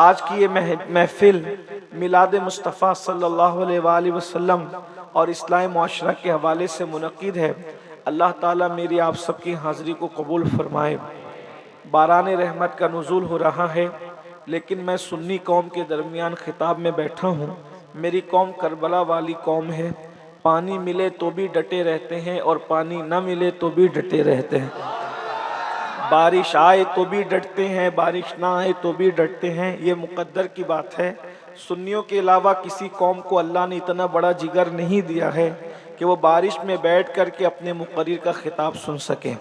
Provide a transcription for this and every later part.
آج کی یہ محفل میلاد مصطفیٰ صلی اللہ علیہ وآلہ وسلم اور اصلاح معاشرہ کے حوالے سے منعقد ہے۔ اللہ تعالیٰ میری آپ سب کی حاضری کو قبول فرمائے۔ باران رحمت کا نزول ہو رہا ہے، لیکن میں سنی قوم کے درمیان خطاب میں بیٹھا ہوں۔ میری قوم کربلا والی قوم ہے، پانی ملے تو بھی ڈٹے رہتے ہیں اور پانی نہ ملے تو بھی ڈٹے رہتے ہیں، بارش آئے تو بھی ڈٹتے ہیں، بارش نہ آئے تو بھی ڈٹتے ہیں۔ یہ مقدر کی بات ہے۔ سنیوں کے علاوہ کسی قوم کو اللہ نے اتنا بڑا جگر نہیں دیا ہے کہ وہ بارش میں بیٹھ کر کے اپنے مقرر کا خطاب سن سکیں۔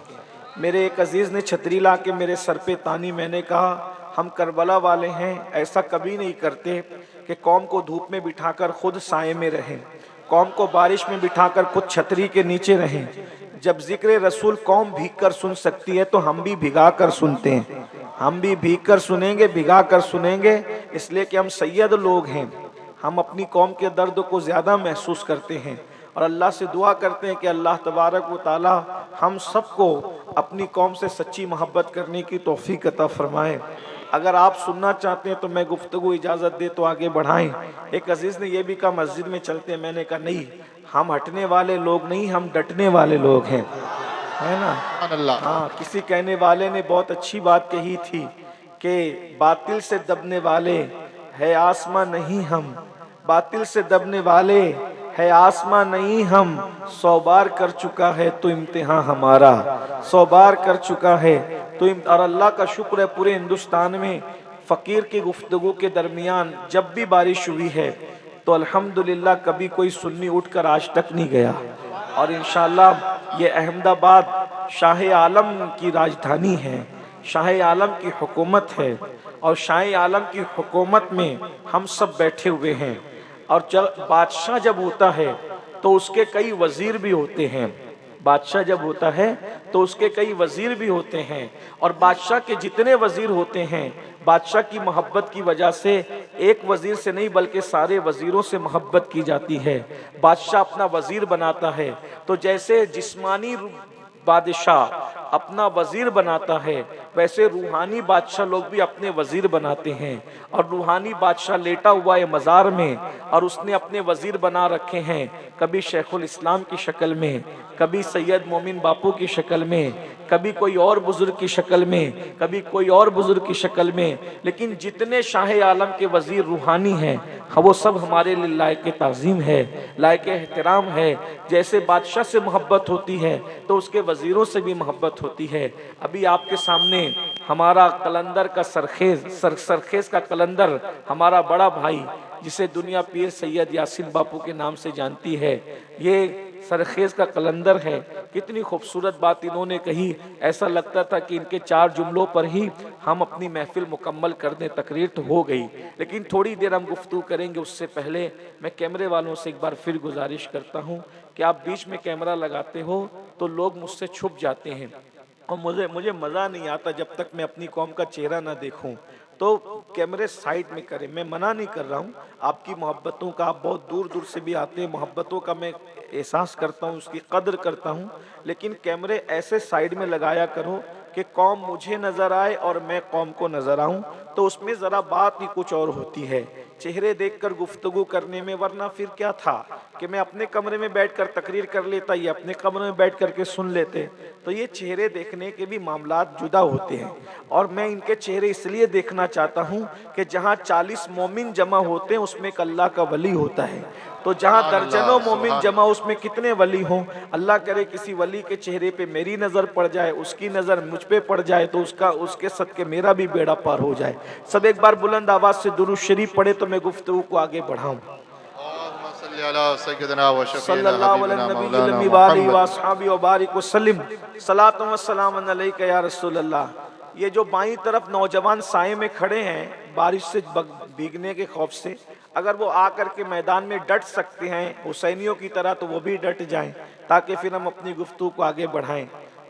میرے ایک عزیز نے چھتری لا کے میرے سر پہ تانی، میں نے کہا ہم کربلا والے ہیں، ایسا کبھی نہیں کرتے کہ قوم کو دھوپ میں بٹھا کر خود سائے میں رہیں، قوم کو بارش میں بٹھا کر خود چھتری کے نیچے رہیں۔ جب ذکر رسول قوم بھیگ کر سن سکتی ہے تو ہم بھی بھگا کر سنتے ہیں، ہم بھی بھیگ کر سنیں گے، بھگا کر سنیں گے، اس لیے کہ ہم سید لوگ ہیں۔ ہم اپنی قوم کے درد کو زیادہ محسوس کرتے ہیں اور اللہ سے دعا کرتے ہیں کہ اللہ تبارک و تعالی ہم سب کو اپنی قوم سے سچی محبت کرنے کی توفیق عطا فرمائے۔ اگر آپ سننا چاہتے ہیں تو میں گفتگو اجازت دے تو آگے بڑھائیں۔ ایک عزیز نے یہ بھی کہا مسجد میں چلتے ہیں، میں نے کہا نہیں، ہم ہٹنے والے لوگ نہیں، ہم ڈٹنے والے لوگ ہیں، ہے نا؟ ہاں، کسی کہنے والے نے بہت اچھی بات کہی تھی کہ باطل سے دبنے والے ہے آسماں نہیں ہم، باطل سے دبنے والے ہے آسماں نہیں ہم، 100 بار کر چکا ہے تو امتحان ہمارا، 100 بار کر چکا ہے تو اور اللہ کا شکر ہے پورے ہندوستان میں فقیر کی گفتگو کے درمیان جب بھی بارش ہوئی ہے تو الحمدللہ کبھی کوئی سنی اٹھ کر آج تک نہیں گیا، اور انشاءاللہ یہ احمد آباد شاہ عالم کی راجدھانی ہے، شاہ عالم کی حکومت ہے، اور شاہ عالم کی حکومت میں ہم سب بیٹھے ہوئے ہیں، اور بادشاہ جب ہوتا ہے تو اس کے کئی وزیر بھی ہوتے ہیں، بادشاہ جب ہوتا ہے تو اس کے کئی وزیر بھی ہوتے ہیں، اور بادشاہ کے جتنے وزیر ہوتے ہیں بادشاہ کی محبت کی وجہ سے ایک وزیر سے نہیں بلکہ سارے وزیروں سے محبت کی جاتی ہے۔ بادشاہ اپنا وزیر بناتا ہے تو جیسے جسمانی بادشاہ اپنا وزیر بناتا ہے ویسے روحانی بادشاہ لوگ بھی اپنے وزیر بناتے ہیں، اور روحانی بادشاہ لیٹا ہوا ہے مزار میں اور اس نے اپنے وزیر بنا رکھے ہیں، کبھی شیخ الاسلام کی شکل میں، کبھی سید مومن باپو کی شکل میں، کبھی کوئی اور بزرگ کی شکل میں، کبھی کوئی اور بزرگ کی شکل میں، لیکن جتنے شاہ عالم کے وزیر روحانی ہیں وہ سب ہمارے لیے لائق تعظیم ہے، لائق احترام ہے۔ جیسے بادشاہ سے محبت ہوتی ہے تو اس کے وزیروں سے بھی محبت ہوتی ہے۔ ابھی آپ کے سامنے ہمارا قلندر کا سرخیز کا قلندر، ہمارا بڑا بھائی جسے دنیا پیر سید یاسین باپو کے نام سے جانتی ہے، یہ سرخیز کا قلندر ہے۔ کتنی خوبصورت بات انہوں نے کہی، ایسا لگتا تھا کہ ان کے 4 جملوں پر ہی ہم اپنی محفل مکمل کر دیں، تقریر تو ہو گئی، لیکن تھوڑی دیر ہم گفتگو کریں گے۔ اس سے پہلے میں کیمرے والوں سے ایک بار پھر گزارش کرتا ہوں کہ آپ بیچ میں کیمرہ لگاتے ہو تو لوگ مجھ سے چھپ جاتے ہیں، اور مجھے مزہ نہیں آتا جب تک میں اپنی قوم کا چہرہ نہ دیکھوں، تو کیمرے سائٹ میں کریں۔ میں منع نہیں کر رہا ہوں، آپ کی محبتوں کا، آپ بہت دور دور سے بھی آتے ہیں، محبتوں کا میں احساس کرتا ہوں، اس کی قدر کرتا ہوں، لیکن کیمرے ایسے سائڈ میں لگایا کرو کہ قوم مجھے نظر آئے اور میں قوم کو نظر آؤں، تو اس میں ذرا بات ہی کچھ اور ہوتی ہے چہرے دیکھ کر گفتگو کرنے میں۔ ورنہ پھر کیا تھا کہ میں اپنے کمرے میں بیٹھ کر تقریر کر لیتا، یہ اپنے کمرے میں بیٹھ کر کے سن لیتے، تو یہ چہرے دیکھنے کے بھی معاملات جدا ہوتے ہیں، اور میں ان کے چہرے اس لیے دیکھنا چاہتا ہوں کہ جہاں 40 مومن جمع ہوتے ہیں اس میں ایک اللہ کا ولی ہوتا ہے، تو جہاں درجنوں مومن جمع اس میں کتنے ولی ہوں، اللہ کرے کسی ولی کے چہرے پہ میری نظر پڑ جائے، اس کی نظر مجھ پہ پڑ جائے تو اس کے صدقے میرا بھی بیڑا پار ہو جائے۔ سب ایک بار بلند آواز سے درود شریف پڑھے تو میں گفتگو کو آگے بڑھاؤں۔ صلی اللہ علیہ نبی المی وآلہ وآصحابہ وبارک وسلم، صلاۃ و سلام علیک یا رسول اللہ۔ یہ جو بائیں طرف نوجوان سائے میں کھڑے ہیں بارش سے بھیگنے کے خوف سے، اگر وہ آ کر کے میدان میں ڈٹ سکتے ہیں حسینیوں کی طرح تو وہ بھی ڈٹ جائیں تاکہ پھر ہم اپنی گفتگو کو آگے بڑھائیں۔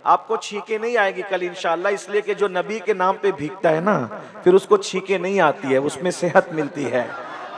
آپ کو چھینکیں نہیں آئے گی کل انشاءاللہ، اس لیے کہ جو نبی کے نام پہ بھیگتا ہے نا پھر اس کو چھینکیں نہیں آتی ہے، اس میں صحت ملتی ہے۔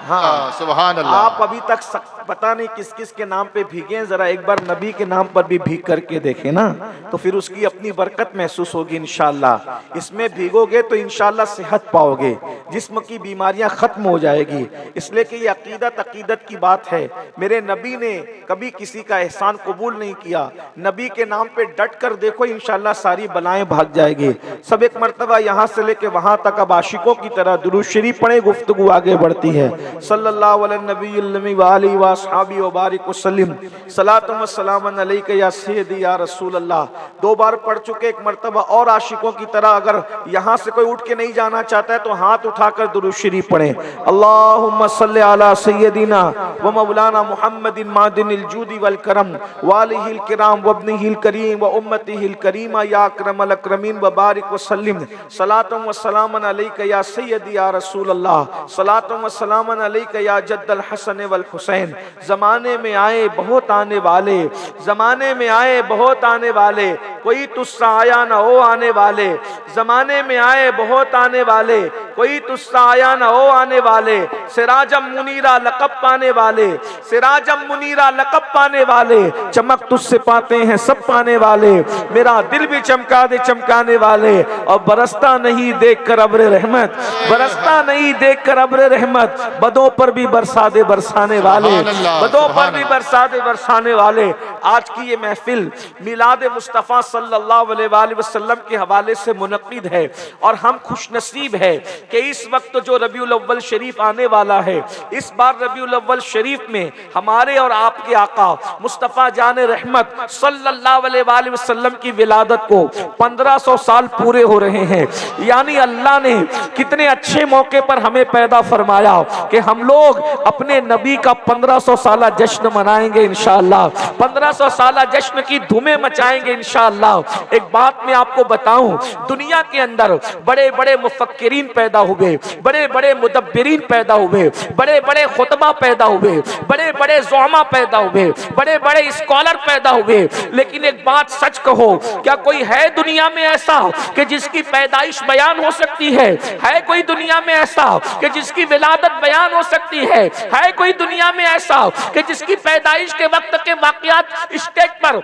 ہاں، سبحان اللہ۔ آپ ابھی تک پتہ نہیں کس کس کے نام پہ بھیگے ہیں، ذرا ایک بار نبی کے نام پر بھی بھیگ کر کے دیکھیں نا، تو پھر اس کی اپنی برکت محسوس ہوگی انشاءاللہ۔ اس میں بھیگو گے تو انشاءاللہ صحت پاؤ گے، جسم کی بیماریاں ختم ہو جائے گی، اس لیے کہ یہ عقیدت کی بات ہے۔ میرے نبی نے کبھی کسی کا احسان قبول نہیں کیا، نبی کے نام پہ ڈٹ کر دیکھو انشاءاللہ ساری بلائیں بھاگ جائے گی۔ سب ایک مرتبہ یہاں سے لے کے وہاں تک اب عاشقوں کی طرح درود شریف پڑھیں، گفتگو آگے بڑھتی ہے۔ صلی اللہ علی النبی المی وآلہ وآصحابہ وبارک وسلم، صلاۃ و سلام علیک یا سیدی یا رسول اللہ۔ دو بار پڑھ چکے، ایک مرتبہ اور عاشقوں کی طرح اگر یہاں سے کوئی اٹھ کے نہیں جانا چاہتا ہے تو ہاتھ اٹھا کر درود شریف پڑھیں۔ اللہم صلی علی سیدنا و مولانا محمد معدن الجود والکرم والہ الکرام وابنہ الکریم و امتہ الکریمہ یا اکرم الاکرمین وبارک وسلم۔ صلاۃ و سلام علیک یا سیدی یا رسول اللہ، صلاۃ و سلام علیک یا جد الحسن والحسین۔ زمانے میں آئے بہت آنے والے، زمانے میں آئے بہت آنے والے، کوئی تجھ سا آیا نہ ہو آنے والے۔ زمانے میں آئے بہت آنے والے، کوئی تجھ سا آیا نہ ہو آنے والے۔ سراجم منیرہ لقب پانے والے، سراجم منیرہ لقب پانے والے، چمک تجھ سے پاتے ہیں سب پانے والے۔ میرا دل بھی چمکا دے چمکانے والے، اور برستا نہیں دیکھ کر ابر رحمت، برستا نہیں دیکھ کر ابر رحمت، بدوں پر بھی برسا دے برسانے والے، بدوں پر بھی برسا دے برسانے والے۔ آج کی یہ محفل میلاد مصطفیٰ صلی اللہ علیہ وآلہ وسلم کے حوالے سے منعقد ہے، اور ہم خوش نصیب ہے کہ اس وقت جو ربیع الاول شریف آنے والا ہے، اس بار ربیع الاول شریف میں ہمارے اور آپ کے آقا مصطفیٰ جان رحمت صلی اللہ علیہ وآلہ وسلم کی ولادت کو 1500 سال پورے ہو رہے ہیں۔ یعنی اللہ نے کتنے اچھے موقع پر ہمیں پیدا فرمایا کہ ہم لوگ اپنے نبی کا 1500 سالہ جشن منائیں گے انشاءاللہ، 1500 سالہ جشن کی دھومیں مچائیں گے انشاءاللہ۔ ایک بات میں آپ کو بتاؤں، دنیا کے اندر بڑے بڑے مفکرین پیدا ہوئے، بڑے بڑے مدبرین پیدا ہوئے، بڑے بڑے خطبہ پیدا ہوئے، بڑے بڑے زعما پیدا ہوئے، بڑے بڑے اسکالر پیدا ہوئے، لیکن ایک بات سچ کہو، کیا کوئی ہے دنیا میں ایسا کہ جس کی پیدائش بیان ہو سکتی ہے؟ ہے کوئی دنیا میں ایسا کہ جس کی ولادت بیان ہو سکتی ہے؟ ہے کوئی دنیا میں ایسا کہ جس کی پیدائش کے وقت کے واقعات اسٹیج پر،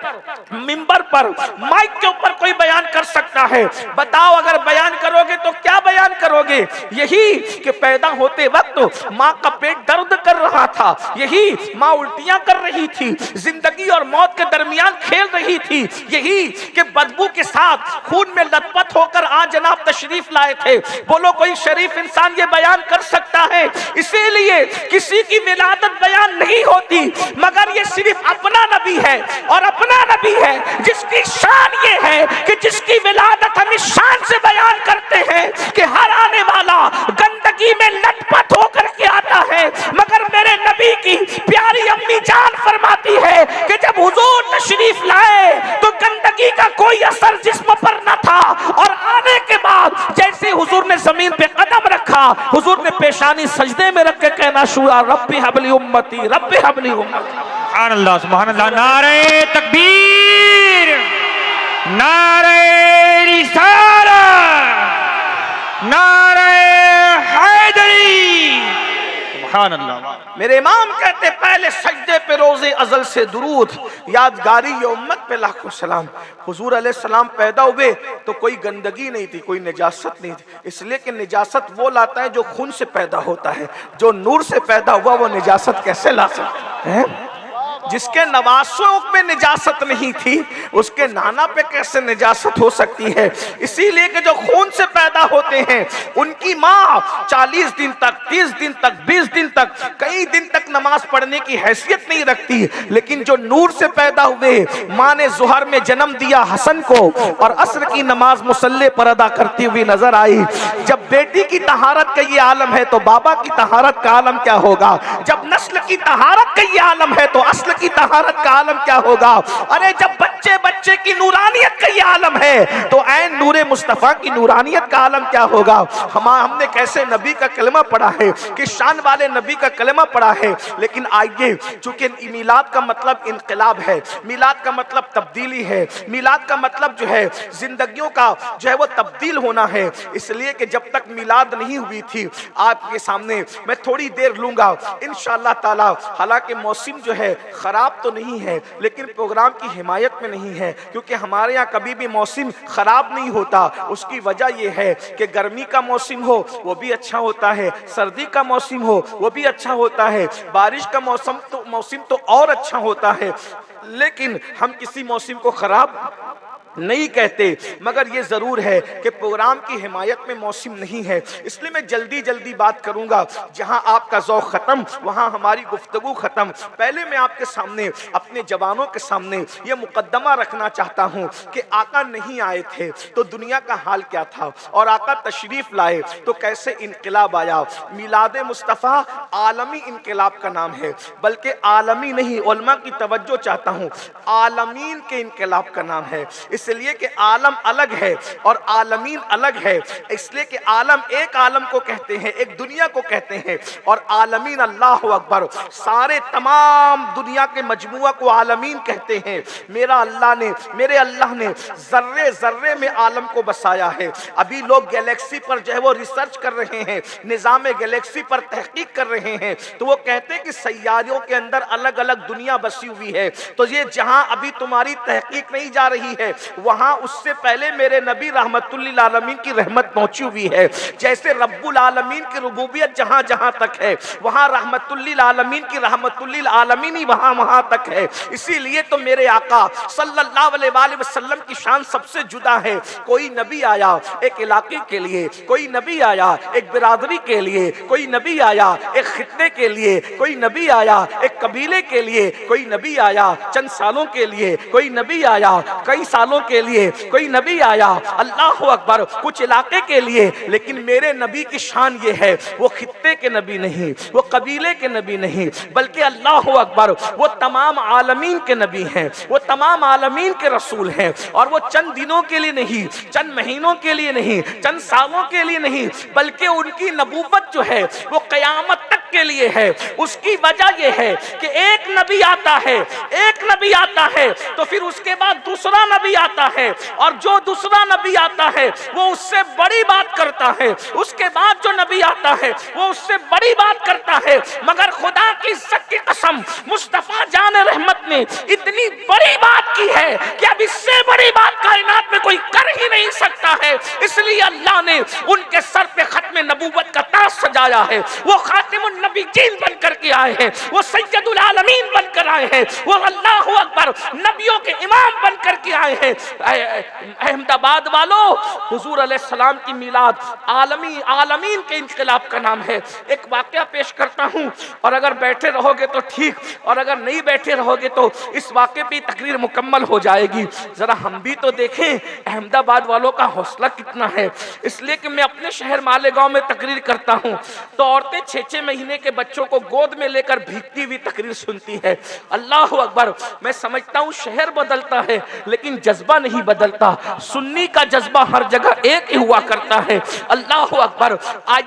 منبر پر، مائک کے اوپر کوئی بیان کر سکتا ہے؟ بتاؤ اگر بیان کرو گے تو کیا بیان کرو گے؟ یہی کہ پیدا ہوتے وقت ماں کا پیٹ درد کر رہا تھا، یہی ماں الٹیاں کر رہی تھی، زندگی اور موت کے درمیان کھیل رہی تھی، یہی کہ بدبو کے ساتھ خون میں لت پت ہو کر آج جناب تشریف لائے تھے۔ بولو کوئی شریف انسان یہ بیان کر سکتا ہے؟ اسی لیے کسی کی ولادت بیان نہیں ہوتی، مگر یہ صرف اپنا نبی ہے، اور اپنا نبی ہے جس کی شان یہ ہے کہ جس کی ولادت ہم اس شان سے بیان کرتے ہیں کہ ہر آنے والا گندگی میں لٹ پٹ ہو کر کے آتا ہے، مگر میرے نبی کی پیاری امی جان فرماتی ہے کہ جب حضور تشریف لائے تو گندگی کا کوئی اثر جسم پر نہ تھا، اور آنے کے بعد جیسے حضور نے زمین پہ قدم رکھا، حضور نے پیشانی سجدے میں رکھ کے کہنا شروع، رب حبلی امتی، رب حبلی امتی۔ سبحان اللہ سبحان اللہ، نعرہ تکبیر، نعرہ رسالت، نعرہ حیدری، سبحان اللہ۔ میرے امام کہتے پہلے سجدے پہ روز ازل سے درود، یادگاری یہ امت پہ لاکھوں سلام۔ حضور علیہ السلام پیدا ہوئے تو کوئی گندگی نہیں تھی، کوئی نجاست نہیں تھی، اس لیے کہ نجاست وہ لاتا ہے جو خون سے پیدا ہوتا ہے، جو نور سے پیدا ہوا وہ نجاست کیسے لا سکتا ہے؟ جس کے نواسوں میں نجاست نہیں تھی اس کے نانا پہ کیسے نجاست ہو سکتی ہے؟ اسی لیے کہ جو خون سے پیدا ہوتے ہیں ان کی ماں 40 دن تک، 30 دن تک، 20 دن تک، کئی دن تک نماز پڑھنے کی حیثیت نہیں رکھتی، لیکن جو نور سے پیدا ہوئے، ماں نے ظہر میں جنم دیا حسن کو اور عصر کی نماز مصلی پر ادا کرتی ہوئی نظر آئی۔ جب بیٹی کی طہارت کا یہ عالم ہے تو بابا کی طہارت کا عالم کیا ہوگا؟ جب نسل کی طہارت کا یہ عالم ہے تو اصل کی طہارت کا عالم کیا ہوگا؟ ارے جب بچے کی نورانیت کا یہ عالم ہے تو عین نور مصطفیٰ کی نورانیت کا عالم کیا ہوگا؟ ہم نے کیسے نبی کا کلمہ پڑھا ہے، کہ شان والے نبی کا کلمہ پڑھا ہے، لیکن آئیے چونکہ میلاد کا مطلب انقلاب ہے، میلاد کا مطلب تبدیلی ہے، میلاد کا مطلب جو ہے زندگیوں کا جو ہے وہ تبدیل ہونا ہے، اس لیے کہ جب تک میلاد نہیں ہوئی تھی آپ کے سامنے میں تھوڑی دیر لوں گا انشاءاللہ इंशाअल्लाह ताला, हालांकि मौसम जो है ख़राब तो नहीं है लेकिन प्रोग्राम की हिमायत में नहीं है, क्योंकि हमारे यहाँ कभी भी मौसम ख़राब नहीं होता। उसकी वजह यह है कि गर्मी का मौसम हो वो भी अच्छा होता है, सर्दी का मौसम हो वो भी अच्छा होता है, बारिश का मौसम तो और अच्छा होता है, लेकिन हम किसी मौसम को ख़राब नहीं कहते। मगर ये ज़रूर है कि प्रोग्राम की हिमायत में मौसम नहीं है, इसलिए मैं जल्दी जल्दी बात करूंगा। जहां आपका ज़ौक़ ख़त्म वहां हमारी गुफ्तगू ख़त्म। पहले मैं आपके सामने, अपने जवानों के सामने ये मुकद्दमा रखना चाहता हूं कि आका नहीं आए थे तो दुनिया का हाल क्या था, और आका तशरीफ़ लाए तो कैसे इनकलाब आया। मिलाद मुस्तफ़ा आलमी इनकलाब का नाम है, बल्कि आलमी नहीं, उलमा की तवज्जो चाहता हूँ, आलमीन के इनकलाब का नाम है। इसलिए कि आलम अलग है और आलमीन अलग है, इसलिए कि आलम एक आलम को कहते हैं, एक दुनिया को कहते हैं, और आलमीन अल्लाह अकबर, सारे तमाम दुनिया के मजमुआ को आलमीन कहते हैं। मेरे अल्लाह ने जर्रे जर्रे में आलम को बसाया है। अभी लोग गैलेक्सी पर जो है वो रिसर्च कर रहे हैं, निज़ाम गैलेक्सी पर तहकीक कर रहे हैं, तो वो कहते हैं कि सैयारों के अंदर अलग अलग दुनिया बसी हुई है। तो ये जहां अभी तुम्हारी तहकीक नहीं जा रही है वहां उससे पहले मेरे नबी रहमतुल्लिल आलमीन की रहमत पहुंची हुई है। जैसे रब्बुल आलमीन की रुबूबियत जहां जहां तक है वहां रहमतुल्लिल आलमीन की रहमतुल्लिल आलमीन ही वहां वहां तक है। इसीलिए तो मेरे आका सल्लल्लाहु अलैहि वसल्लम की शान सबसे जुदा है। कोई नबी आया एक इलाके के लिए, कोई नबी आया एक बिरादरी के लिए, कोई नबी आया एक खित्ते के लिए, कोई नबी आया एक कबीले के लिए, कोई नबी आया चंद सालों के लिए, कोई नबी आया कई सालों के लिए, कोई नबी आया अल्लाह अकबर कुछ इलाके के लिए। लेकिन मेरे नबी की शान ये है, वो खित्ते के नबी नहीं, वो कबीले के नबी नहीं, बल्कि अल्लाह अकबर वो तमाम आलमीन के नबी हैं, वो तमाम आलमीन के रसूल हैं। और वो चंद दिनों के लिए नहीं, चंद महीनों के लिए नहीं, चंद सालों के लिए नहीं, बल्कि उनकी नबूवत जो है वो क़यामत तक के लिए है। उसकी वजह यह है कि एक नबी आता है, एक नबी आता है तो फिर उसके बाद दूसरा नबी आता है, और जो दूसरा नबी आता है वो उससे बड़ी बात करता है, उसके बाद जो नबी आता है वो उससे बड़ी बात करता है। मगर खुदा की इज्जत की कसम, मुस्तफा जान रहमत ने इतनी बड़ी बात की है कि अब इससे बड़ी बात कायनात में कोई कर ही नहीं सकता है। इसलिए अल्लाह ने उनके सर पे खत्म नबूवत का ताज सजाया है। वो खातिमुन नबीयीन बनकर के आए हैं, वो सैयदुल आलमीन बनकर आए हैं, वो अल्लाहु अकबर नबियों के इमाम बनकर के आए हैं। अहमदाबाद वालों, हुजूर अलैहिस्सलाम की मिलाद आलमीन के इनकलाब का नाम है। एक वाकया पेश करता हूँ, और अगर बैठे रहोगे तो ठीक, और अगर नहीं बैठे रहोगे तो इस वाकये पे तकरीर मुकम्मल हो जाएगी। जरा हम भी तो देखें अहमदाबाद वालों का हौसला कितना है। इसलिए कि मैं अपने शहर मालेगांव में तकरीर करता हूँ तो औरतें 6-6 महीने के बच्चों को गोद में लेकर भीगती हुई तकरीर सुनती है। अल्लाह अकबर, मैं समझता हूँ शहर बदलता है लेकिन जज्बा नहीं बदलता। सुन्नी का जज्बा हर जगह एक ही हुआ करता है। अल्लाह अकबर, आज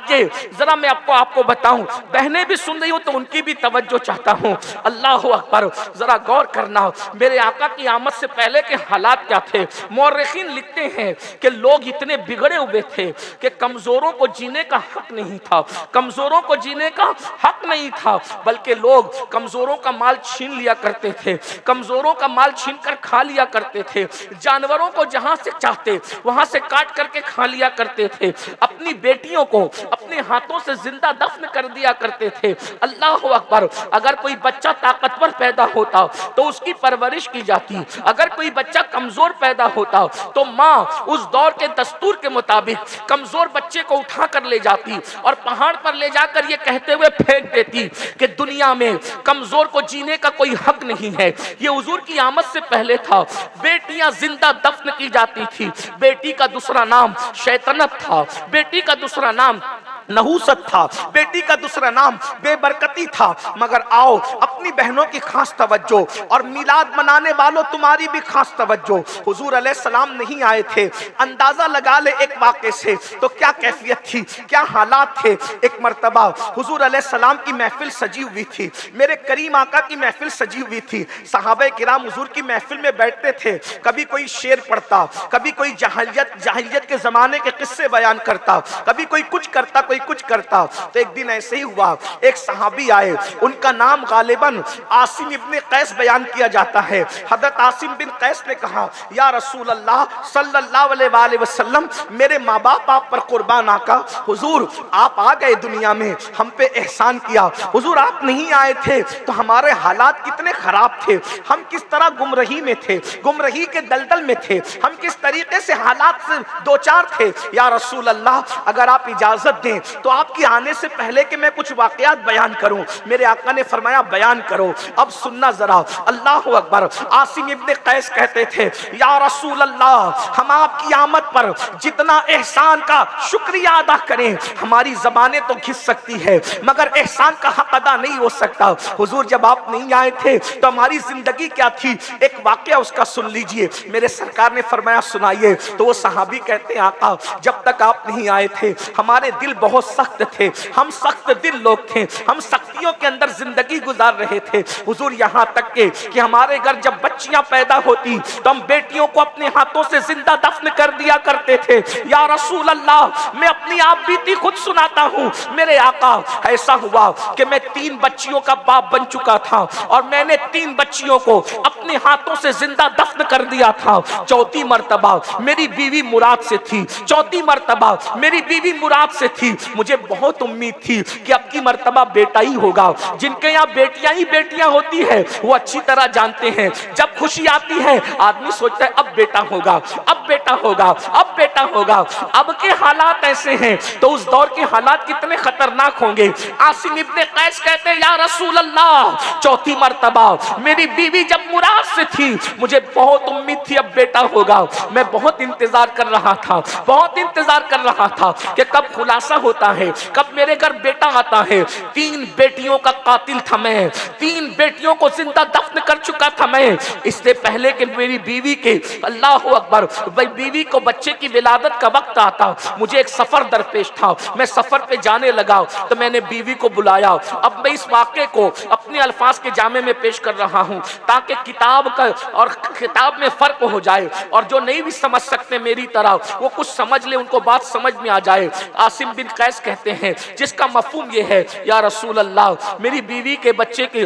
जरा मैं आपको बताऊं, बहनें भी सुन रही हो तो उनकी भी तवज्जो चाहता हूं। अल्लाह अकबर, जरा गौर करना मेरे आका की आमद से पहले के हालात क्या थे। मौर्रिखीन लिखते हैं कि लोग इतने बिगड़े हुए थे कि कमजोरों को जीने का हक नहीं था, कमजोरों को जीने का हक नहीं था, बल्कि लोग कमजोरों का माल छीन लिया करते थे, कमजोरों का माल छीन कर खा लिया करते थे, जानवरों को जहां से चाहते वहां से काट करके खा लिया करते थे, अपनी बेटियों को अपने हाथों से जिंदा दफन कर दिया करते थे। अल्लाह अकबर, अगर कोई बच्चा ताकतवर पैदा होता तो उसकी परवरिश की जाती, अगर कोई बच्चा कमजोर पैदा होता तो माँ उस दौर के दस्तूर के मुताबिक कमजोर बच्चे को उठा कर ले जाती और पहाड़ पर ले जाकर ये कहते हुए फेंक देती कि दुनिया में कमजोर को जीने का कोई हक नहीं है। ये हुजूर की आमद से पहले था। बेटियां जिंदा दफन की जाती थी। बेटी का दूसरा नाम शैतानत था, बेटी का दूसरा नाम नहूसत था, बेटी का दूसरा नाम बेबरकती था। मगर आओ, अपनी बहनों की खास तवज्जो, और मिलाद मनाने वालों तुम्हारी भी खास तवज्जो। हुजूर अलैहिस्सलाम नहीं आए थे, अंदाजा लगा ले एक वाक़े से तो क्या कैफियत थी, क्या हालात थे। एक मर्तबा हुजूर अलैहिस्सलाम की महफिल सजी हुई थी, मेरे करीम आका की महफिल सजी हुई थी। सहाबे किराम हुजूर की महफिल में बैठते थे, कभी कोई शेर पढ़ता, कभी कोई जाहिलियत के जमाने के किस्से बयान करता, कभी कोई कुछ करता, कोई کچھ کرتا۔ تو ایک دن ایسے ہی ہوا، ایک صحابی آئے، ان کا نام غالباً عاصم ابن قیس بیان کیا جاتا ہے۔ حضرت عاصم بن قیس نے کہا یا رسول اللہ صلی اللہ علیہ وآلہ وسلم، میرے ماں باپ آپ پر قربان آقا، حضور آپ آ گئے دنیا میں، ہم پہ احسان کیا، حضور آپ نہیں آئے تھے تو ہمارے حالات کتنے خراب تھے، ہم کس طرح گمرہی میں تھے، گمرہی کے دلدل میں تھے، ہم کس طریقے سے حالات سے دوچار تھے۔ یا رسول اللہ اگر آپ اجازت دیں تو آپ کی آنے سے پہلے کہ میں کچھ واقعات بیان کروں۔ میرے آقا نے فرمایا بیان کرو۔ اب سننا ذرا، اللہ اکبر۔ عاصم ابن قیس کہتے تھے یا رسول اللہ ہم آپ کی آمد پر جتنا احسان کا شکریہ ادا کریں ہماری زبانیں تو گھس سکتی ہے، مگر احسان کا حق ادا نہیں ہو سکتا۔ حضور جب آپ نہیں آئے تھے تو ہماری زندگی کیا تھی، ایک واقعہ اس کا سن لیجئے۔ میرے سرکار نے فرمایا سنائیے۔ تو وہ صحابی کہتے ہیں آقا جب تک آپ نہیں آئے تھے ہمارے دل بہت سخت تھے، ہم سخت دل لوگ تھے، ہم سختیوں کے اندر زندگی گزار رہے تھے حضور، یہاں تک کہ ہمارے گھر جب بچیاں پیدا ہوتی تو ہم بیٹیوں کو اپنے ہاتھوں سے زندہ دفن کر دیا کرتے تھے۔ یا رسول اللہ میں اپنی آپ بیتی خود سناتا ہوں۔ میرے آقا ایسا ہوا کہ میں 3 بچیوں کا باپ بن چکا تھا اور میں نے 3 بچیوں کو اپنے ہاتھوں سے زندہ دفن کر دیا تھا۔ چوتھی مرتبہ میری بیوی مراد سے تھی، چوتھی مرتبہ میری بیوی مراد سے تھی۔ مجھے بہت امید تھی کہ اب کی مرتبہ بیٹا ہی ہوگا۔ جن کے یہاں بیٹیاں ہی بیٹیاں ہوتی ہے وہ اچھی طرح جانتے ہیں، جب خوشی آتی ہے آدمی سوچتا ہے اب بیٹا ہوگا، اب بیٹا ہوگا، اب بیٹا ہوگا۔ اب کے حالات ایسے ہیں تو اس دور کے حالات کتنے خطرناک ہوں گے۔ عاصم ابن قیس کہتے ہیں یا رسول اللہ چوتھی مرتبہ میری بیوی جب مراد سے تھی مجھے بہت امید تھی اب بیٹا ہوگا۔ میں بہت انتظار کر رہا تھا، بہت انتظار کر رہا تھا کہ کب خلاصہ ہوتا ہے، کب میرے گھر بیٹا آتا ہے۔ 3 بیٹیوں کا قاتل تھا میں، 3 بیٹیوں کو زندہ دفن کر چکا تھا میں، اس سے پہلے کہ میری بیوی کے اللہ اکبر بیوی کو بچے کی ولادت کا وقت آتا۔ مجھے ایک سفر درپیش تھا، میں سفر پہ جانے لگا تو میں نے بیوی کو بلایا۔ اب میں اس واقعے کو اپنے الفاظ کے جامع میں پیش کر رہا ہوں تاکہ کتاب کا اور کتاب میں فرق ہو جائے، اور جو نہیں بھی سمجھ سکتے میری طرح وہ کچھ سمجھ لے، ان کو بات سمجھ میں آ جائے۔ عاصم بن قیس کہتے ہیں جس کا مفہوم یہ ہے یا رسول اللہ میری بیوی کے بچے کے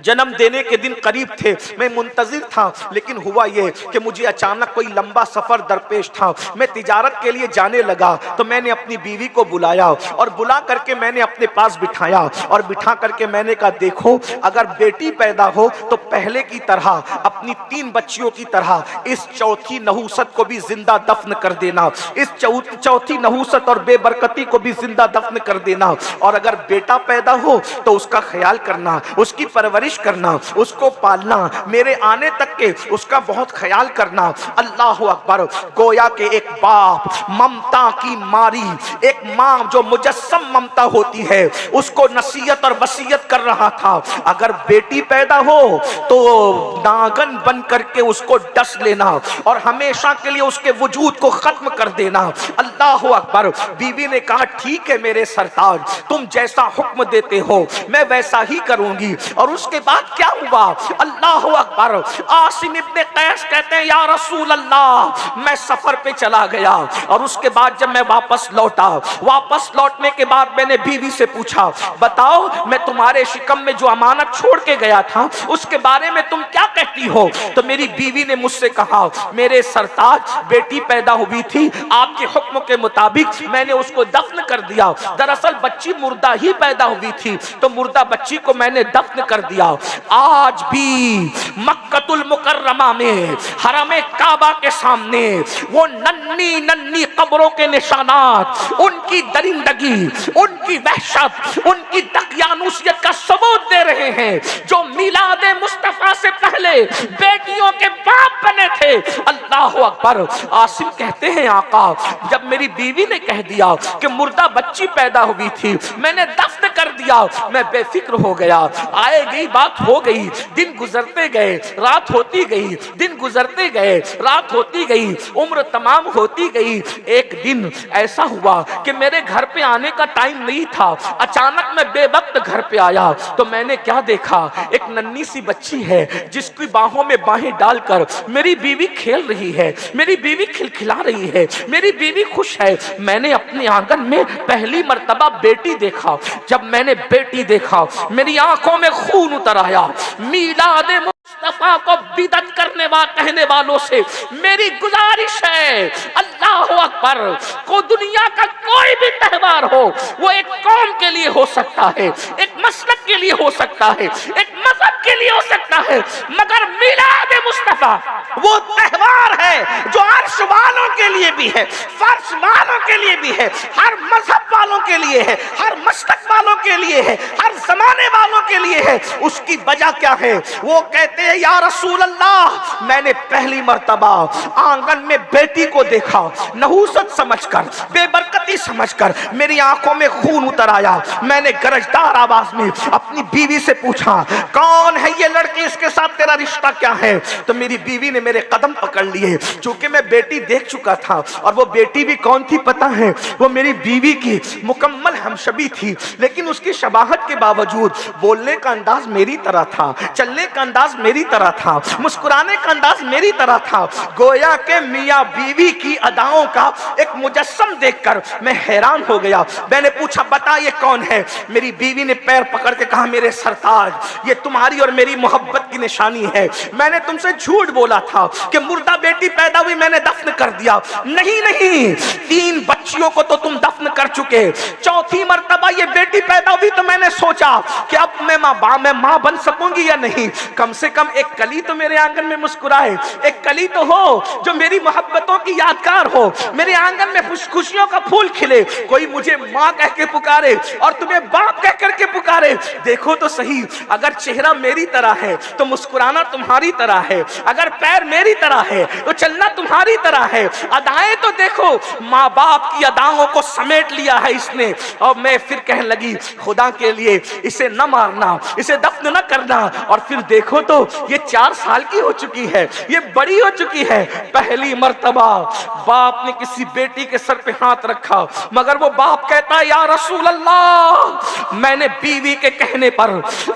جنم دینے کے دن قریب تھے، میں منتظر تھا، لیکن ہوا یہ کہ مجھے اچانک کوئی لمبا سفر درپیش تھا۔ میں تجارت کے لیے جانے لگا تو میں نے اپنی بیوی کو بلایا اور بلا کر کے میں نے اپنے پاس بٹھایا اور بٹھا کر کے میں نے کہا دیکھو اگر بیٹی پیدا ہو تو پہلے کی طرح اپنی 3 بچیوں کی طرح اس چوتھی نحوست کو بھی زندہ دفن کر دینا، اس چوتھی نحوست اور بے برکتی کو بھی زندہ دفن کر دینا، اور اگر بیٹا پیدا ہو تو اس کا خیال کرنا، اس کی پرورش کرنا، اس کو پالنا، میرے آنے تک کے اس کا بہت خیال کرنا۔ اللہ اکبر۔ گویا کہ ایک باپ ممتا کی ماری، ایک ماں جو مجسم ممتا ہوتی ہے اس کو نصیحت اور وصیت کر رہا تھا اگر بیٹی پیدا ہو تو ناگن بن کر کے اس کو ڈس لینا اور ہمیشہ کے لیے اس کے وجود کو ختم کر دینا۔ اللہ اکبر۔ بیوی نے کہا ٹھیک ہے میرے سرتاج تم جیسا حکم دیتے ہو میں ویسا ہی کروں گی۔ اور اس کے بعد کیا ہوا؟ اللہ اکبر۔ عاصم ابن قیس کہتے ہیں یا رسول اللہ میں سفر پہ چلا گیا اور اس کے بعد جب میں واپس لوٹا، واپس لوٹنے کے بعد میں نے بیوی سے پوچھا بتاؤ میں تمہارے شکم میں جو امانت چھوڑ کے گیا تھا اس کے بارے میں تم کیا کہتی ہو؟ تو میری بیوی نے مجھ سے کہا میرے سرتاج بیٹی پیدا ہوئی تھی، آپ کے حکم کے مطابق میں نے اس کو دفن کر دیا۔ دراصل بچی مردہ ہی پیدا ہوئی تھی تو مردہ بچی کو میں نے دفن کر دیا۔ آج بھی مکہ المکرمہ میں حرم کعبہ کے سامنے وہ ننھی ننھی قبروں کے نشانات، ان کی درندگی، ان کی وحشت، ان کی دقیانوسیت کا ثبوت دے رہے ہیں جو میلاد مصطفیٰ سے پہلے بیٹیوں کے باپ بنے تھے۔ اللہ اکبر۔ عاصم کہتے ہیں آقا جب میری بیوی نے کہہ دیا کہ مردہ بچی پیدا ہوئی تھی میں نے دفن کر कर दिया, मैं बेफिक्र हो गया। आए गई बात हो गई, दिन गुजरते गए, रात होती गई, दिन गुजरते गए, रात होती गई, उम्र तमाम होती गई। एक दिन ऐसा हुआ कि मेरे घर पे आने का टाइम नहीं था, अचानक मैं बेवक्त घर पे आया तो मैंने क्या देखा, एक नन्ही सी बच्ची है जिसकी बाहों में बाहें डालकर मेरी बीवी खेल रही है, मेरी बीवी खिलखिला रही है, मेरी बीवी खुश है। मैंने अपने आंगन में पहली मर्तबा बेटी देखा। जब मैंने बेटी देखा मेरी आंखों में खून उतर आया। मीलाद मुस्तफा को बिदअत कहने वालों से मेरी गुजारिश है, अल्लाह अकबर, को दुनिया का कोई भी त्योहार हो, वो एक कौम के लिए हो सकता है, एक मसलक के लिए हो सकता है, एक मजहब के लिए हो सकता है, मगर मिलाद मुस्तफा वो त्योहार है जो अर्श वालों के लिए भी है, फर्श वालों के लिए भी है, हर मजहब वालों के लिए है, हर मसलक वालों के लिए है, हर जमाने वालों के लिए है। उसकी वजह क्या है? वो कहते हैं या रसूल अल्लाह, मैंने पहली मर्तबा आंगन में बेटी को देखा, नहूसत समझकर, बेबरकती समझकर मेरी आंखों में खून उतर आया। मैंने गरजदार आवाज में अपनी बीवी से पूछा, कौन है ये लड़की, इसके साथ तेरा रिश्ता क्या है? तो मेरी बीवी ने मेरे कदम पकड़ लिए। चूंकि मैं बेटी देख चुका था, और वो बेटी भी कौन थी पता है? वो मेरी बीवी की मुकम्मल हमशबी थी, लेकिन उसकी शबाहत के बावजूद बोलने का अंदाज मेरी तरह था, चलने का अंदाज मेरी तरह था, मुस्कुराने का अंदाज मेरी तरह था। गोया के मियाँ बीवी की अदाओं का एक मुजस्सम देखकर मैं हैरान हो गया। मैंने पूछा, बता ये कौन है? मेरी बीवी ने पैर पकड़ के कहा, मेरे सरताज, ये तुम्हारी और मेरी मोहब्बत की निशानी है। मैंने तुमसे झूठ बोला था कि मुर्दा बेटी पैदा हुई, मैंने दफन कर दिया। नहीं नहीं, 3 बच्चियों को तो तुम दफन कर चुके, चौथी मर्तबा ये बेटी पैदा हुई तो मैंने सोचा कि अब मैं माँ बन सकूंगी या नहीं। कम से कम एक कली तो मेरे आंगन में मुस्कुराए, एक कली तो हो जो मेरी मोहब्बतों की यादगार हो, मेरे आंगन में खुशियों का फूल खिले। कोई मुझे माँ कह के पुकारे और तुम्हें बाप कह करके पुकारे। देखो तो सही, अगर चेहरा मेरी तरह है तो मुस्कुराना तुम्हारी तरह है, अगर पैर मेरी तरह है तो चलना तुम्हारी तरह है। अदाएं तो देखो, माँ बाप की अदाओं को समेट लिया है इसने। और मैं फिर कहने लगी, खुदा के लिए इसे न मारना, इसे दफन न करना। और फिर देखो तो ये 4 साल की हो चुकी है, ये बड़ी हो चुकी है। पहली मर्तबा बाप ने किसी बेटी के सर पे हाथ रखा, मगर वो बाप कहता है, या रसूल अल्लाह, मैंने बीवी के कहने पर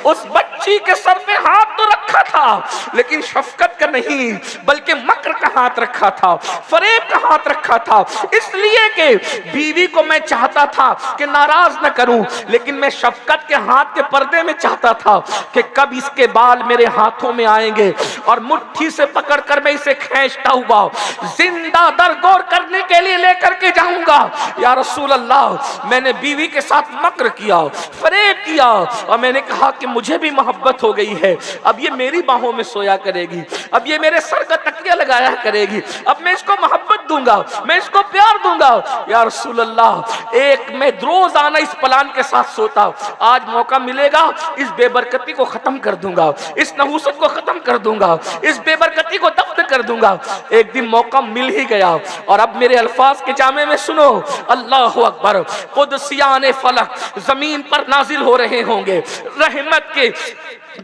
उस बच्ची के सर पे हाथ तो रखा था, लेकिन शफकत का नहीं, बल्कि मक्र का हाथ रखा था, फरेब का हाथ रखा था। इसलिए कि बीवी को मैं चाहता था कि नाराज न करूं, लेकिन मैं शफकत के हाथ के पर्दे में चाहता था कि कब इसके बाल मेरे हाथों में आएंगे और मुट्ठी से पकड़कर मैं इसे खींचता हुआ जिंदा दरगोर करने के लिए लेकर के जाऊंगा। या रसूल अल्लाह, मैंने बीवी के साथ मक्र किया, फरेब किया, और मैंने कहा कि मुझे भी मोहब्बत हो गई है, अब ये मेरी बाहों में सोया करेगी, अब ये मेरे सर का तकिया लगाया करेगी, अब मैं इसको मोहब्बत दूंगा, मैं इसको प्यार दूंगा। या रसूल अल्लाह, एक मैं रोजाना इस प्लान के साथ सोता, आज मौका मिलेगा इस बेबरकती को खत्म कर दूंगा, इस नहूसत को खत्म कर दूंगा, इस बेबरकती को दफन कर दूंगा। एक दिन मौका मिल ही गया, और अब मेरे अल्फाज के जामे में सुनो, अल्लाह अकबर, कुदसियाने फलक जमीन पर नाजिल हो रहे होंगे, रहमत के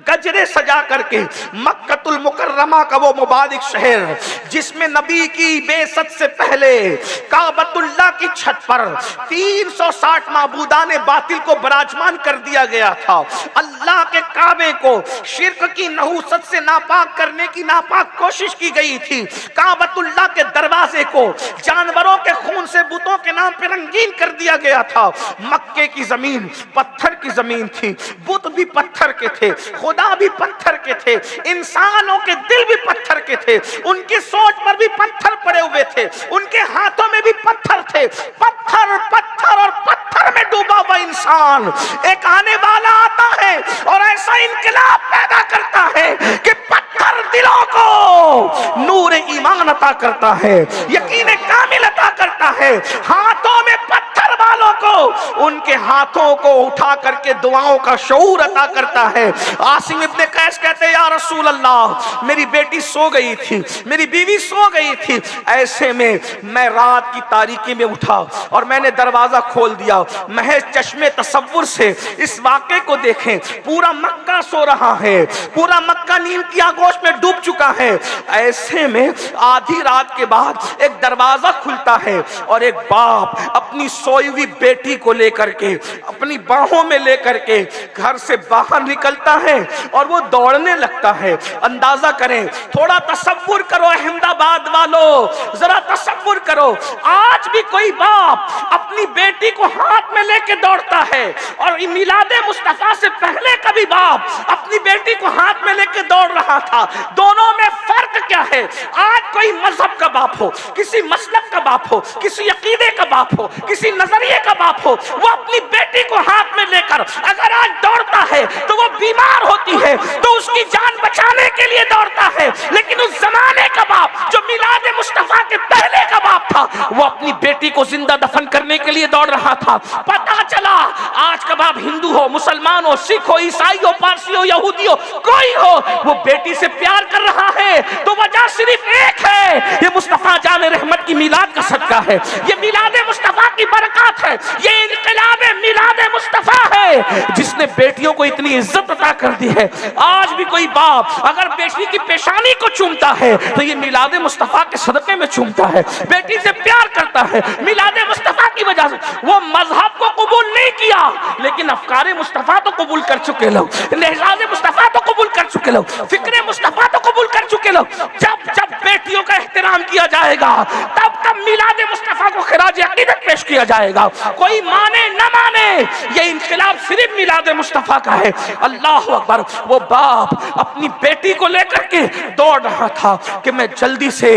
गजरे सजा करके। मक्कतुल मुकर्रमा का वो मुबारक शहर जिसमें नबी की बेसत से पहले काबतुल्लाह की छत पर 360 माबूदाने बातिल को बराजमान कर दिया गया था। अल्लाह के काबे को शिर्क की नहूसत से नापाक करने की नापाक कोशिश की गई थी। काबतुल्लाह के दरवाजे को जानवरों के खून से बुतों के नाम पर रंगीन कर दिया गया था। मक्के की जमीन पत्थर की जमीन थी, बुत भी पत्थर के थे, खुदा भी पत्थर के थे, इंसानों के दिल भी पत्थर के थे, उनकी सोच पर भी पत्थर पड़े हुए थे, उनके हाथों में भी पत्थर थे। पत्थर पत्थर और पत्थर में डूबा हुआ इंसान एक आने वाला आता है और ऐसा इनकलाब पैदा करता है कि पत्थर दिलों को नूर ईमान अता करता है, यकीन कामिल अता करता है। हाथों में पत्थर گھر والوں کو उनके हाथों को उठा करके दुआओं का शऊर अता करता है। आसिम इब्ने कैस कहते हैं या रसूल अल्लाह मेरी बेटी सो गई थी, मेरी बीवी सो गई थी, ऐसे में मैं रात की तारीकी में उठा और मैंने दरवाजा खोल दिया। महज चश्मे तसव्वुर से इस वाक़े को देखें, पूरा मक्का सो रहा है, पूरा मक्का नींद की आगोश में डूब चुका है। ऐसे में आधी रात के बाद एक दरवाजा खुलता है और एक बाप अपनी सोई हुई बेटी को लेकर के अपनी बाहों में लेकर के घर से बाहर निकलता है और वो दौड़ने लगता है। अंदाजा करें, थोड़ा तसव्वुर करो अहमदाबाद वालों, जरा तसव्वुर करो, आज भी कोई बाप अपनी बेटी को हाथ में लेके दौड़ता है और मिलादे मुस्तफा से पहले कभी बाप अपनी बेटी को हाथ में लेके दौड़ रहा था। दोनों में फर्क क्या है? आज कोई मजहब का बाप हो, किसी मसलक का बाप हो, किसी अकीदे का बाप हो, किसी नजरिए का बाप हो, वो अपनी बेटी को हाथ में लेकर अगर आज दौड़ता है तो वो बीमार होती है तो उसकी जान बचाने के लिए दौड़ता है। लेकिन उस जमाने का बाप जो मिलाद मुस्तफा के पहले का बाप था, वो अपनी बेटी को जिंदा दफन करने के लिए दौड़ रहा था। पता चला आज का बाप हिंदू हो, मुसलमान हो, सिख हो, ईसाई हो, पारसी हो, यहूदी हो, कोई हो, वो बेटी से प्यार कर रहा है तो वजह सिर्फ एक है, ये मुस्तफा जान रहमत की मिलाद का सदका है, ये मिलाद मुस्तफा की बरकत है, ये इनकलाब मिलाद मुस्तफा है जिसने बेटियों को इतनी इज्जत अता कर दी है। आज भी कोई बाप अगर बेटी की पेशानी को चूमता है तो ये मिलाद मुस्तफा के सदके में चूमता है, बेटी से प्यार करता है मिलाद मुस्तफा की वजह से। वो मजहब को कबूल नहीं किया लेकिन अफकार मुस्तफा तो कबूल कर चुके लोग, लहजाज मुस्तफा तो कबूल कर चुके लोग, फिक्र मुस्तफा तो कबूल कर चुके लोग। जब जब बेटियों का एहतराम किया जाएगा तब तब मिलाद मुस्तफा को खिराज अकीदत पेश किया जाएगा। कोई माने न माने, ये इनकलाब सिर्फ मिलाद मुस्तफा का है। अल्लाह अकबर। वो बाप अपनी बेटी को लेकर के दौड़ रहा था कि मैं जल्दी से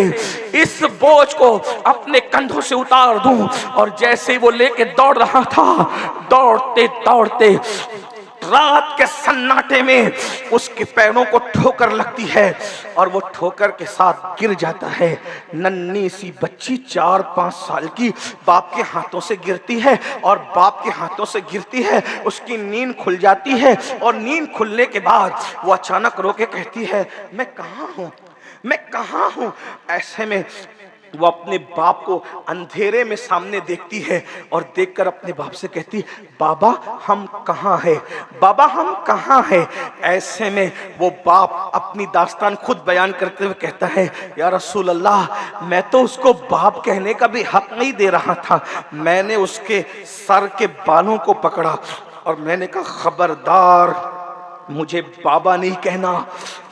इस बोझ को अपने कंधों से उतार दूं, और जैसे ही वो लेके दौड़ रहा था, दौड़ते दौड़ते रात के सन्नाटे में उसके पैरों को ठोकर लगती है और वो ठोकर के साथ गिर जाता है। नन्ही सी बच्ची 4-5 साल की बाप के हाथों से गिरती है और बाप के हाथों से गिरती है, उसकी नींद खुल जाती है और नींद खुलने के बाद वो अचानक रो के कहती है मैं कहाँ हूँ, मैं कहाँ हूँ। ऐसे में वो अपने बाप को अंधेरे में सामने देखती है और देखकर अपने बाप से कहती बाबा हम कहाँ हैं, बाबा हम कहाँ हैं। ऐसे में वो बाप अपनी दास्तान खुद बयान करते हुए कहता है या रसूल अल्लाह मैं तो उसको बाप कहने का भी हक नहीं दे रहा था, मैंने उसके सर के बालों को पकड़ा और मैंने कहा खबरदार मुझे बाबा नहीं कहना,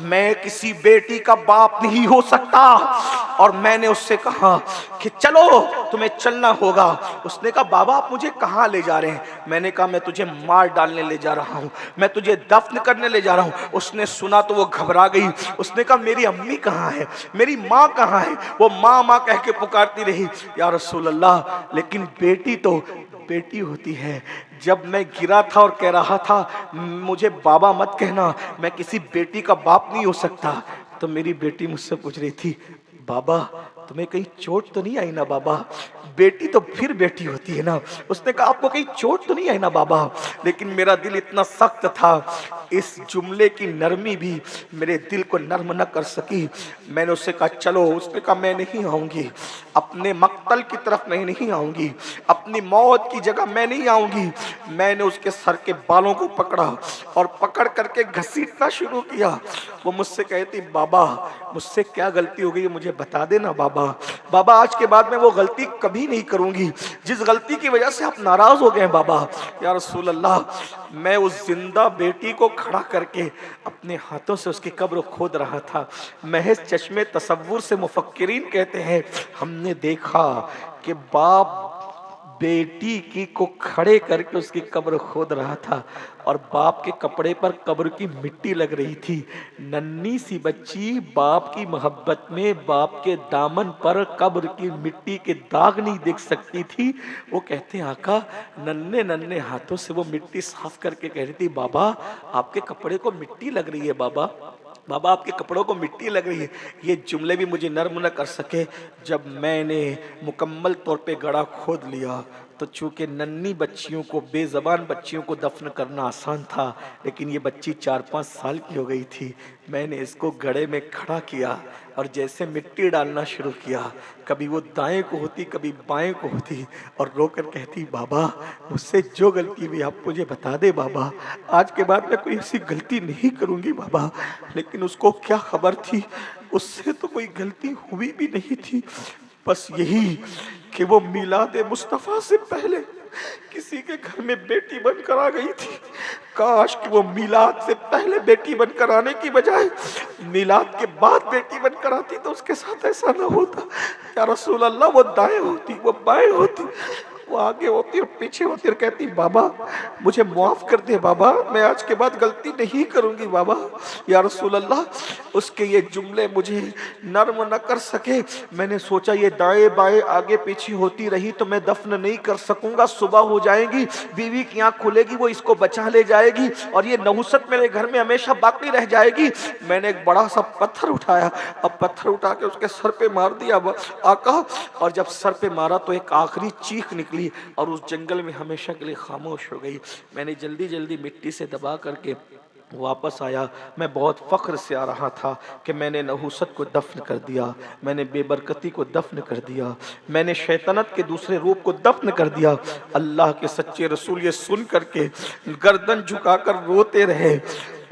मैं किसी बेटी का बाप नहीं हो सकता। और मैंने उससे कहा कि चलो तुम्हें चलना होगा। उसने कहा बाबा आप मुझे कहाँ ले जा रहे हैं? मैंने कहा मैं तुझे मार डालने ले जा रहा हूँ, मैं तुझे दफन करने ले जा रहा हूँ। उसने सुना तो वो घबरा गई, उसने कहा मेरी अम्मी कहाँ है, मेरी माँ कहाँ है? वो माँ माँ कह के पुकारती रही या रसूल अल्लाह, लेकिन बेटी तो बेटी होती है। जब मैं गिरा था और कह रहा था मुझे बाबा मत कहना, मैं किसी बेटी का बाप नहीं हो सकता, तो मेरी बेटी मुझसे पूछ रही थी बाबा तुम्हें कहीं चोट तो नहीं आई ना बाबा? बेटी तो फिर बेटी होती है ना। उसने कहा आपको कहीं चोट तो नहीं आई ना बाबा? लेकिन मेरा दिल इतना सख्त था, इस जुमले की नरमी भी मेरे दिल को नर्म न कर सकी। मैंने उससे कहा चलो। उसने कहा मैं नहीं आऊँगी, अपने मक्तल की तरफ मैं नहीं आऊँगी, अपनी मौत की जगह मैं नहीं आऊँगी। मैंने उसके सर के बालों को पकड़ा और पकड़ करके घसीटना शुरू किया। वो मुझसे कहती बाबा मुझसे क्या गलती हो गई मुझे बता देना बाबा, बाबा आज के बाद मैं वो गलती कभी नहीं करूँगी जिस गलती की वजह से आप नाराज़ हो गए बाबा। या रसूल अल्लाह मैं उस जिंदा बेटी को खड़ा करके अपने हाथों से उसकी कब्र खोद रहा था। महज चश्मे तसव्वुर से मुफक्किरीन कहते हैं हमने देखा कि बाप बेटी की को खड़े करके उसकी कब्र खोद रहा था और बाप के कपड़े पर कब्र की मिट्टी लग रही थी। नन्ही सी बच्ची बाप की मोहब्बत में बाप के दामन पर कब्र की मिट्टी के दाग नहीं देख सकती थी। वो कहते हैं आका नन्हे नन्हे हाथों से वो मिट्टी साफ करके कह रही थी बाबा आपके कपड़े को मिट्टी लग रही है, बाबा बाबा आपके कपड़ों को मिट्टी लग रही है। ये जुमले भी मुझे नर्म न कर सके। जब मैंने मुकम्मल तौर पे गड़ा खोद लिया तो चूंकि नन्ही बच्चियों को, बेज़बान बच्चियों को दफन करना आसान था, लेकिन ये बच्ची 4-5 साल की हो गई थी। मैंने इसको घड़े में खड़ा किया और जैसे मिट्टी डालना शुरू किया, कभी वो दाएं को होती, कभी बाएं को होती, और रोकर कहती, बाबा मुझसे जो गलती हुई आप मुझे बता दे बाबा, आज के बाद मैं कोई ऐसी गलती नहीं करूंगी बाबा। लेकिन उसको क्या खबर थी, उससे तो कोई गलती हुई भी नहीं थी, बस यही कि वो मिलाद मुस्तफ़ा से पहले किसी के घर में बेटी बनकर आ गई थी। काश कि वो मिलाद से पहले बेटी बनकर आने की बजाय मिलाद के बाद बेटी बनकर आती तो उसके साथ ऐसा ना होता। या रसूल अल्लाह, वो दाएं होती, वो बाएं होती, वो आगे होती और पीछे होती और कहती, बाबा मुझे माफ कर दे बाबा, मैं आज के बाद गलती नहीं करूंगी बाबा। या रसूल अल्लाह, उसके ये जुमले मुझे नर्म न कर सके। मैंने सोचा ये दाएं बाएं आगे पीछे होती रही तो मैं दफन नहीं कर सकूंगा, सुबह हो जाएगी, बीवी की आंख खुलेगी, वो इसको बचा ले जाएगी और ये नहुसत मेरे घर में हमेशा बाकी रह जाएगी। मैंने एक बड़ा सा पत्थर उठाया, अब पत्थर उठा के उसके सर पे मार दिया आका, और जब सर पे मारा तो एक आखिरी चीख निकली और उस जंगल में हमेशा के लिए खामोश हो गई। मैंने जल्दी जल्दी मिट्टी से दबा करके वापस आया। मैं बहुत फख्र से आ रहा था कि मैंने नहुसत को दफन कर दिया, मैंने बेबरकती को दफन कर दिया, मैंने शैतानत के दूसरे रूप को दफन कर दिया। अल्लाह के सच्चे रसूल ये सुन करके गर्दन झुकाकर रोते रहे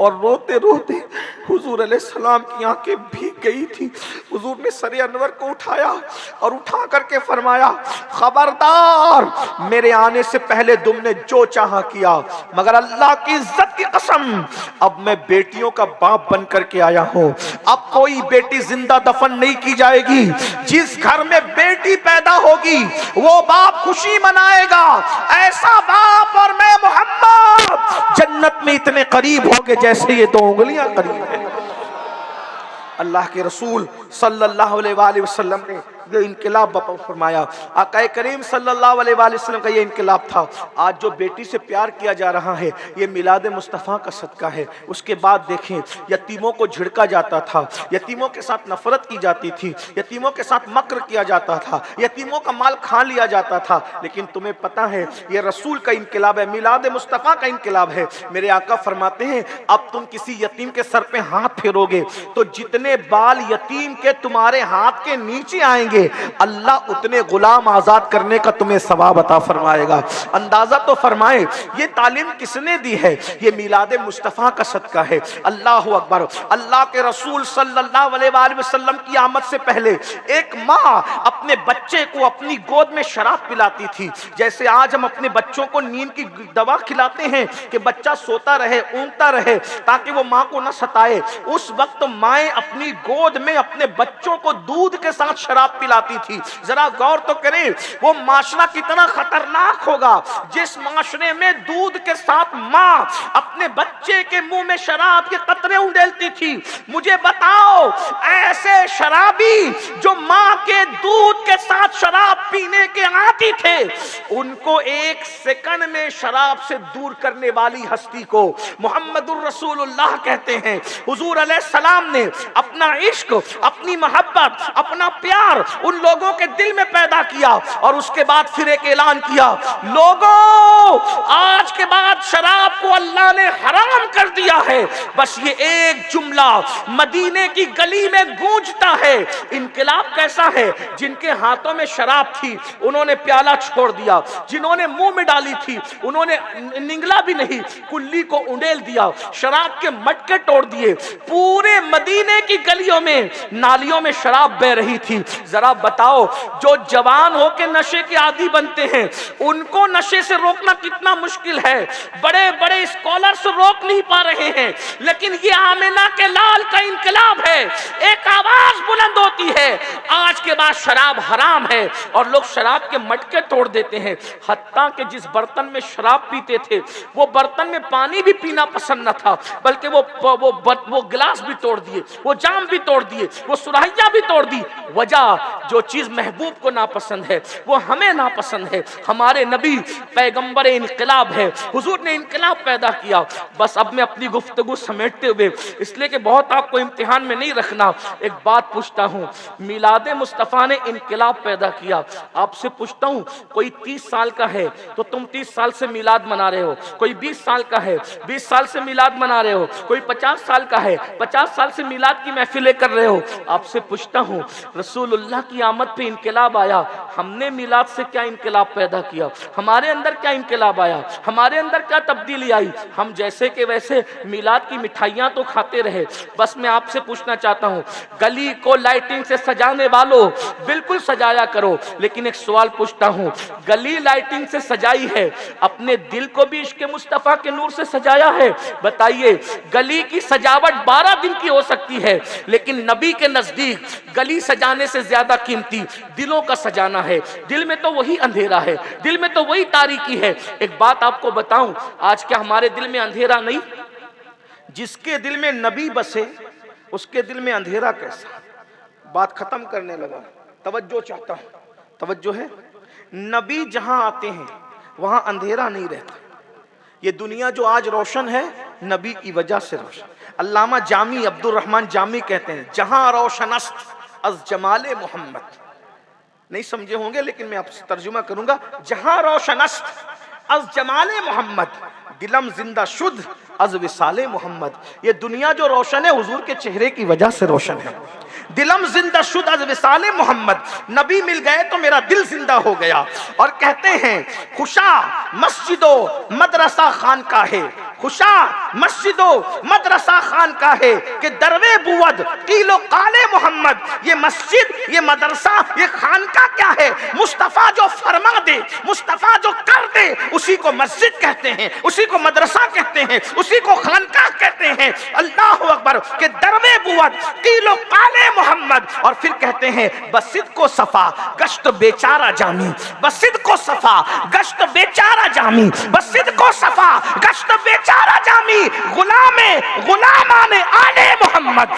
और रोते रोते हुजूर अलैहिस्सलाम की आंखें भीग गई थी। हुजूर ने सरे अनवर को उठाया और उठा करके फरमाया, खबरदार, मेरे आने से पहले तुमने जो चाहा किया, मगर अल्लाह की इज्जत की कसम, अब मैं बेटियों का बाप बन करके आया हूँ। अब कोई बेटी जिंदा दफन नहीं की जाएगी। जिस घर में बेटी पैदा होगी वो बाप खुशी मनाएगा। ऐसा बाप और मैं मोहम्मद जन्नत में इतने करीब होंगे जैसे ये 2 उंगलियां करीब है। अल्लाह के रसूल सल्लल्लाहु अलैहि वसल्लम ने ये इनकलाब बपा फरमाया। आका करीम सल्लल्लाहु अलैहि वसल्लम का ये इनकलाब था। आज जो बेटी से प्यार किया जा रहा है ये मिलाद मुस्तफ़ा का सदका है। उसके बाद देखें, यतीमों को झिड़का जाता था, यतीमों के साथ नफरत की जाती थी, यतीमों के साथ मक्र किया जाता था, यतीमों का माल खा लिया जाता था। लेकिन तुम्हें पता है ये रसूल का इनकलाब है, मिलाद मुस्तफ़ा का इनकलाब है। मेरे आका फरमाते हैं, अब तुम किसी यतीम के सर पे हाथ फेरोगे तो जितने बाल यतीम के तुम्हारे हाथ के नीचे आएंगे अल्लाह उतने गुलाम आजाद करने का तुम्हें सवाब अता फरमाएगा। अंदाजा तो फरमाए ये तालीम किसने दी है? ये मिलाद मुस्तफ़ा का सदका है। अल्लाह अकबर। अल्लाह के रसूल सल्लल्लाहु अलैहि वसल्लम की आमद से पहले एक माँ अपने बच्चे को अपनी गोद में शराब पिलाती थी। जैसे आज हम अपने बच्चों को नींद की दवा खिलाते हैं कि बच्चा सोता रहे, ऊँगता रहे ताकि वो माँ को न सताए, उस वक्त माएँ अपनी गोद में अपने बच्चों को दूध के साथ शराब पिलाती थी। जरा गौर तो करें वो माशरा कितना खतरनाक होगा जिस माशरे में दूध के साथ माँ अपने बच्चे के मुंह में शराब के कतरे उंडेलती थी। मुझे बताओ ऐसे शराबी जो माँ के दूध के साथ शराब पीने के आदी थे, उनको एक सेकंड में शराब से दूर करने वाली हस्ती को मोहम्मदुर रसूलुल्लाह कहते हैं। हुजूर अलैहिस्सलाम ने अपना इश्क, अपनी मोहब्बत, अपना प्यार उन लोगों के दिल में पैदा किया और उसके बाद फिर एक ऐलान किया, लोगों आज के बाद शराब को अल्लाह ने हराम कर दिया है। बस ये एक जुमला मदीने की गली में गूंजता है। इनकलाब कैसा है? जिनके हाथों में शराब थी उन्होंने प्याला छोड़ दिया, जिन्होंने मुंह में डाली थी उन्होंने निगला भी नहीं, कुल्ली को उंडेल दिया, शराब के मटके तोड़ दिए। पूरे मदीने की गलियों में, नालियों में शराब बह रही थी। जरा बताओ जो जवान होके नशे के आदी बनते हैं उनको नशे से रोकना कितना मुश्किल है। बड़े बड़े स्कॉलर्स रोक नहीं पा रहे हैं, लेकिन ये आमिना के लाल का इनकलाब है। एक आवाज बुलंद होती है, आज के बाद शराब हराम है और लोग शराब के मटके तोड़ देते हैं। हत्ता के जिस बर्तन में शराब पीते थे वो बर्तन में पानी भी पीना पसंद न था, बल्कि वो गिलास भी तोड़ दिए, वो जाम भी तोड़ दिए, वो सुराहियां भी तोड़ दी। वजह जो चीज महबूब को नापसंद है वो हमें नापसंद है। हमारे नबी पैगंबर इनकलाब है, हुजूर ने इनकलाब पैदा किया। बस अब मैं अपनी अपनी गुफ्तगू समेटते हुए, इसलिए कि बहुत आपको इम्तिहान में नहीं रखना, एक बात पूछता हूँ, मिलाद मुस्तफ़ा ने इनकलाब पैदा किया। आपसे पूछता हूँ, कोई 30 साल का है तो तुम 30 साल से मिलाद मना रहे हो, कोई 20 साल का है 20 साल से मिलाद मना रहे हो, कोई 50 साल का है 50 साल से मिलाद की महफिलें कर रहे हो। आपसे पूछता हूँ, रसूलुल्लाह की आमद पे इनकलाब आया, हमने मिलाद से क्या इनकलाब पैदा किया? हमारे अंदर क्या इनकलाब आया? हमारे अंदर क्या तब्दीली आई? हम जैसे के वैसे मिलाद की मिठाइयाँ तो खाते रहे। बस मैं आपसे पूछना चाहता हूँ, गली को लाइटिंग से सजाने वालों, बिल्कुल सजाया करो, लेकिन एक सवाल पूछता हूँ, गली लाइटिंग से सजाई है, अपने दिल को भी इश्क़ मुस्तफ़ा के नूर से सजाया है? बताइए, गली की सजावट 12 दिन की हो सकती है, लेकिन नबी के नजदीक गली सजाने से ज्यादा कीमती दिलों का सजाना है। दिल में तो वही अंधेरा है, दिल में तो वही तारीकी है। एक बात आपको बताऊं, आज क्या हमारे दिल में अंधेरा नहीं? जिसके दिल में नबी बसे उसके दिल में अंधेरा कैसा? बात खत्म करने लगा, तवज्जो चाहता हूं, तवज्जो है। नबी जहां आते हैं वहां अंधेरा नहीं रहता। ये दुनिया जो आज रोशन है, नबी की वजह से रोशन। अल्लामा जामी अब्दुल रहमान जामी कहते हैं, जहां रोशनस्त अज जमाले मोहम्मद। नहीं समझे होंगे लेकिन मैं आपसे तर्जुमा करूंगा, जहां रोशनस्त अज जमाले मोहम्मद, दिलम जिंदा शुद्ध अज विसाले मोहम्मद। ये दुनिया जो रोशन है हुजूर के चेहरे की वजह से रोशन है। दिलम जिंदा शुद्ध अज विसाले मोहम्मद, नबी मिल गए तो मेरा दिल जिंदा हो गया। और कहते हैं, खुशा मस्जिदो मदरसा खान का है, खुशा मस्जिदो मदरसा खान का है, कि दरवे बुवद कीलो काले मोहम्मद। ये मस्जिद, ये मदरसा, ये खान का क्या है? मुस्तफ़ा जो फरमा दे, मुस्तफ़ा जो कर दे, उसी को मस्जिद कहते हैं, उसी को मदरसा कहते हैं, उसी को खानका कहते हैं। अल्लाह अकबर। कि दरवे बुवद कीलो काले मोहम्मद। और फिर कहते हैं, बसिद को सफा गश्त बेचारा जामी, बसिद को सफा गश्त बेचारा जामी, बसिद को सफा गश्त बेचारा जामी। गुलामाने आले मोहम्मद,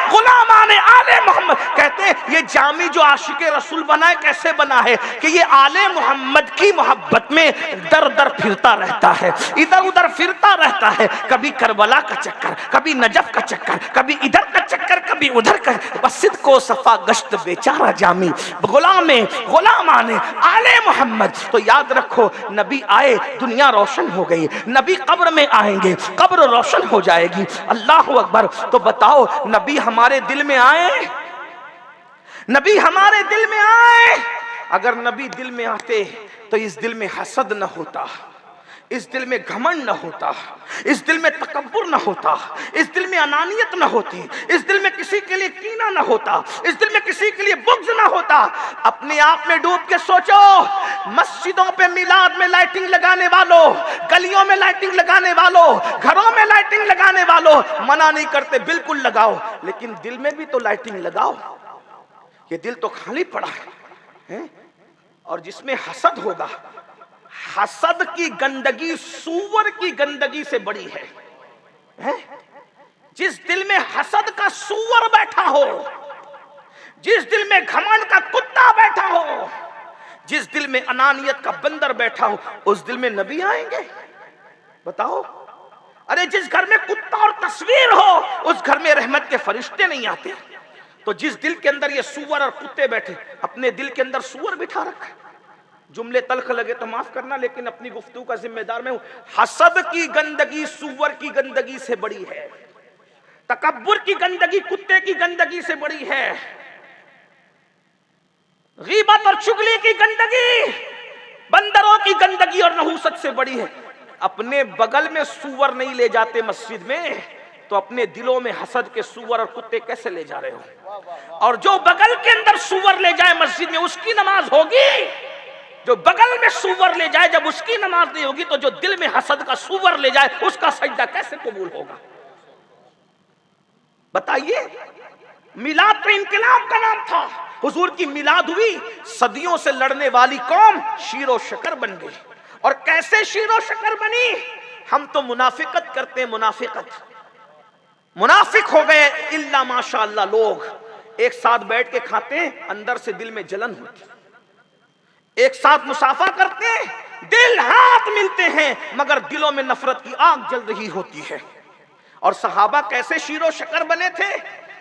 गुलामाने आले मोहम्मद। कहते हैं ये जामी जो आशिक रसूल बना है, कैसे बना है? कि ये आले मोहम्मद की मोहब्बत में दर दर फिरता रहता है, इधर उधर फिरता रहता है। कभी करबला का चक्कर, कभी नजफ का चक्कर, कभी इधर का चक्कर, कभी उधर का। बसिद को सफा गश्त बेचारा जामी, गुलामाने आले मोहम्मद। तो याद रखो, नबी आए दुनिया रोशन हो गई, नबी कब्र में आएंगे कब्र रोशन हो जाएगी। अल्लाह अकबर। तो बताओ, नबी हमारे दिल में आए, नबी हमारे दिल में आए। अगर नबी दिल में आते तो इस दिल में हसद न होता, इस दिल में घमंड न होता, इस दिल में तकब्बुर न होता, इस दिल में अनानियत न होती, इस दिल में किसी के लिए कीना न होता, इस दिल में किसी के लिए बुग़्ज़ न होता। अपने आप में डूब के सोचो, मस्जिदों पे मिलाद में लाइटिंग लगाने वालों, गलियों में लाइटिंग लगाने वालों, घरों में लाइटिंग लगाने वालों, मना नहीं करते, बिल्कुल लगाओ, लेकिन दिल में भी तो लाइटिंग लगाओ। ये दिल तो खाली पड़ा है। और जिसमें हसद होगा, हसद की गंदगी सूअर की गंदगी से बड़ी है? जिस दिल में हसद का सूअर बैठा हो, जिस दिल में घमंड का कुत्ता बैठा हो, जिस दिल में अनानियत का बंदर बैठा हो, उस दिल में नबी आएंगे? बताओ। अरे जिस घर में कुत्ता और तस्वीर हो, उस घर में रहमत के फरिश्ते नहीं आते। तो जिस दिल के अंदर ये सूअर और कुत्ते बैठे, अपने दिल के अंदर सूअर बिठा रखा है। जुमले तल्ख लगे तो माफ करना, लेकिन अपनी गुफ्तगू का जिम्मेदार मैं हूं। हसद की गंदगी सूअर की गंदगी से बड़ी है, तकब्बुर की गंदगी कुत्ते की गंदगी से बड़ी है, गीबत और चुगली की गंदगी बंदरों की गंदगी और नहूसत से बड़ी है। अपने बगल में सूअर नहीं ले जाते मस्जिद में, तो अपने दिलों में हसद के सूअर और कुत्ते कैसे ले जा रहे हो? और जो बगल के अंदर सूअर ले जाए मस्जिद में, उसकी नमाज होगी। जो बगल में सूअर ले जाए, जब उसकी नमाज नहीं होगी, तो जो दिल में हसद का सूअर ले जाए, उसका सजदा कैसे कबूल होगा? बताइए। मिलाद तो इनकलाब का नाम था, हुजूर की मिलाद हुई, सदियों से लड़ने वाली कौम शीरो शकर बन गई। और कैसे शीरो शकर बनी? हम तो मुनाफिकत करते हैं, मुनाफिक हो गए। इल्ला माशाअल्लाह, लोग एक साथ बैठ के खाते हैं, अंदर से दिल में जलन होती। एक साथ मुसाफा करते हैं, دل ہاتھ ملتے ہیں مگر دلوں میں نفرت کی آگ جل رہی ہوتی ہے۔ اور صحابہ کیسے شیر و شکر بنے تھے؟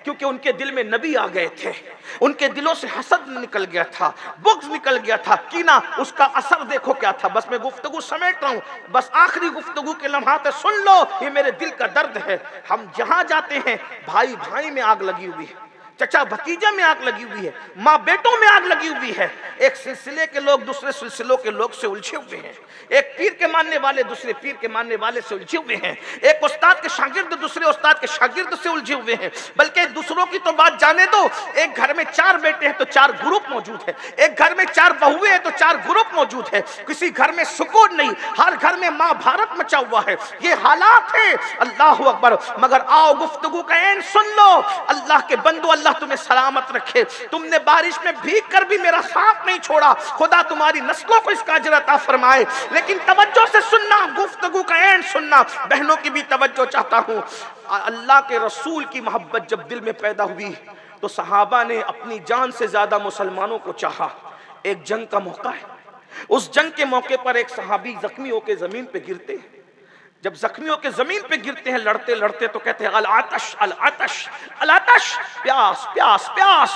کیونکہ ان کے دل میں نبی آ گئے تھے، ان کے دلوں سے حسد نکل گیا تھا، بغض نکل گیا تھا، کینہ، اس کا اثر دیکھو کیا تھا۔ بس میں گفتگو سمیٹ رہا ہوں، بس آخری گفتگو کے لمحات سن لو، یہ میرے دل کا درد ہے۔ ہم جہاں جاتے ہیں بھائی بھائی میں آگ لگی ہوئی ہے، چچا بھتیجے میں آگ لگی ہوئی ہے، ماں بیٹوں میں آگ لگی ہوئی ہے۔ ایک سلسلے کے لوگ دوسرے سلسلوں کے لوگ سے الجھے ہوئے ہیں، ایک پیر کے ماننے والے دوسرے پیر کے ماننے والے سے الجھے ہوئے ہیں، ایک استاد کے شاگرد دوسرے استاد کے شاگرد سے الجھے ہوئے ہیں۔ بلکہ دوسروں کی تو بات جانے دو، ایک گھر میں 4 بیٹے ہیں تو 4 گروپ موجود ہے، ایک گھر میں 4 بہویں ہیں تو 4 گروپ موجود ہے۔ کسی گھر میں سکون نہیں، ہر گھر میں ماں بھارت مچا ہوا ہے۔ یہ حالات ہیں، اللہ اکبر۔ مگر آؤ گفتگو کا این سن لو، اللہ کے بندو، اللہ تمہیں سلامت رکھے۔ تم نے بارش میں بھیگ کر بھی میرا ساتھ نہیں چھوڑا، خدا تمہاری نسلوں کو اس کا اجر عطا فرمائے۔ لیکن توجہ سے سننا، گفتگو کا این سننا، بہنوں کی بھی توجہ چاہتا ہوں۔ اللہ کے رسول کی محبت جب دل میں پیدا ہوئی تو صحابہ نے اپنی جان سے زیادہ مسلمانوں کو چاہا۔ ایک جنگ کا موقع ہے، اس جنگ کے موقع پر ایک صحابی زخمی ہو کے زمین پہ گرتے ہیں۔ جب زخمیوں کے زمین پہ گرتے ہیں لڑتے لڑتے تو کہتے ہیں العطش العطش العطش، پیاس پیاس پیاس۔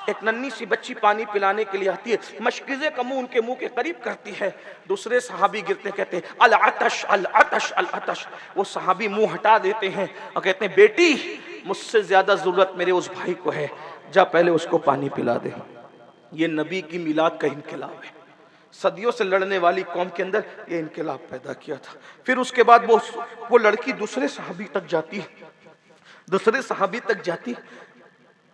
ایک ننھی سی بچی پانی پلانے کے لیے آتی ہے، مشکیزے کا منہ ان کے منہ کے قریب کرتی ہے۔ دوسرے صحابی گرتے کہتے ہیں العطش العطش العطش۔ وہ صحابی منہ ہٹا دیتے ہیں اور کہتے ہیں بیٹی مجھ سے زیادہ ضرورت میرے اس بھائی کو ہے، جا پہلے اس کو پانی پلا دے۔ یہ نبی کی میلاد کا انقلاب ہے۔ صدیوں سے لڑنے والی قوم کے اندر یہ انقلاب پیدا کیا تھا۔ پھر اس کے بعد وہ لڑکی دوسرے صحابی تک جاتی ہے، دوسرے صحابی تک جاتی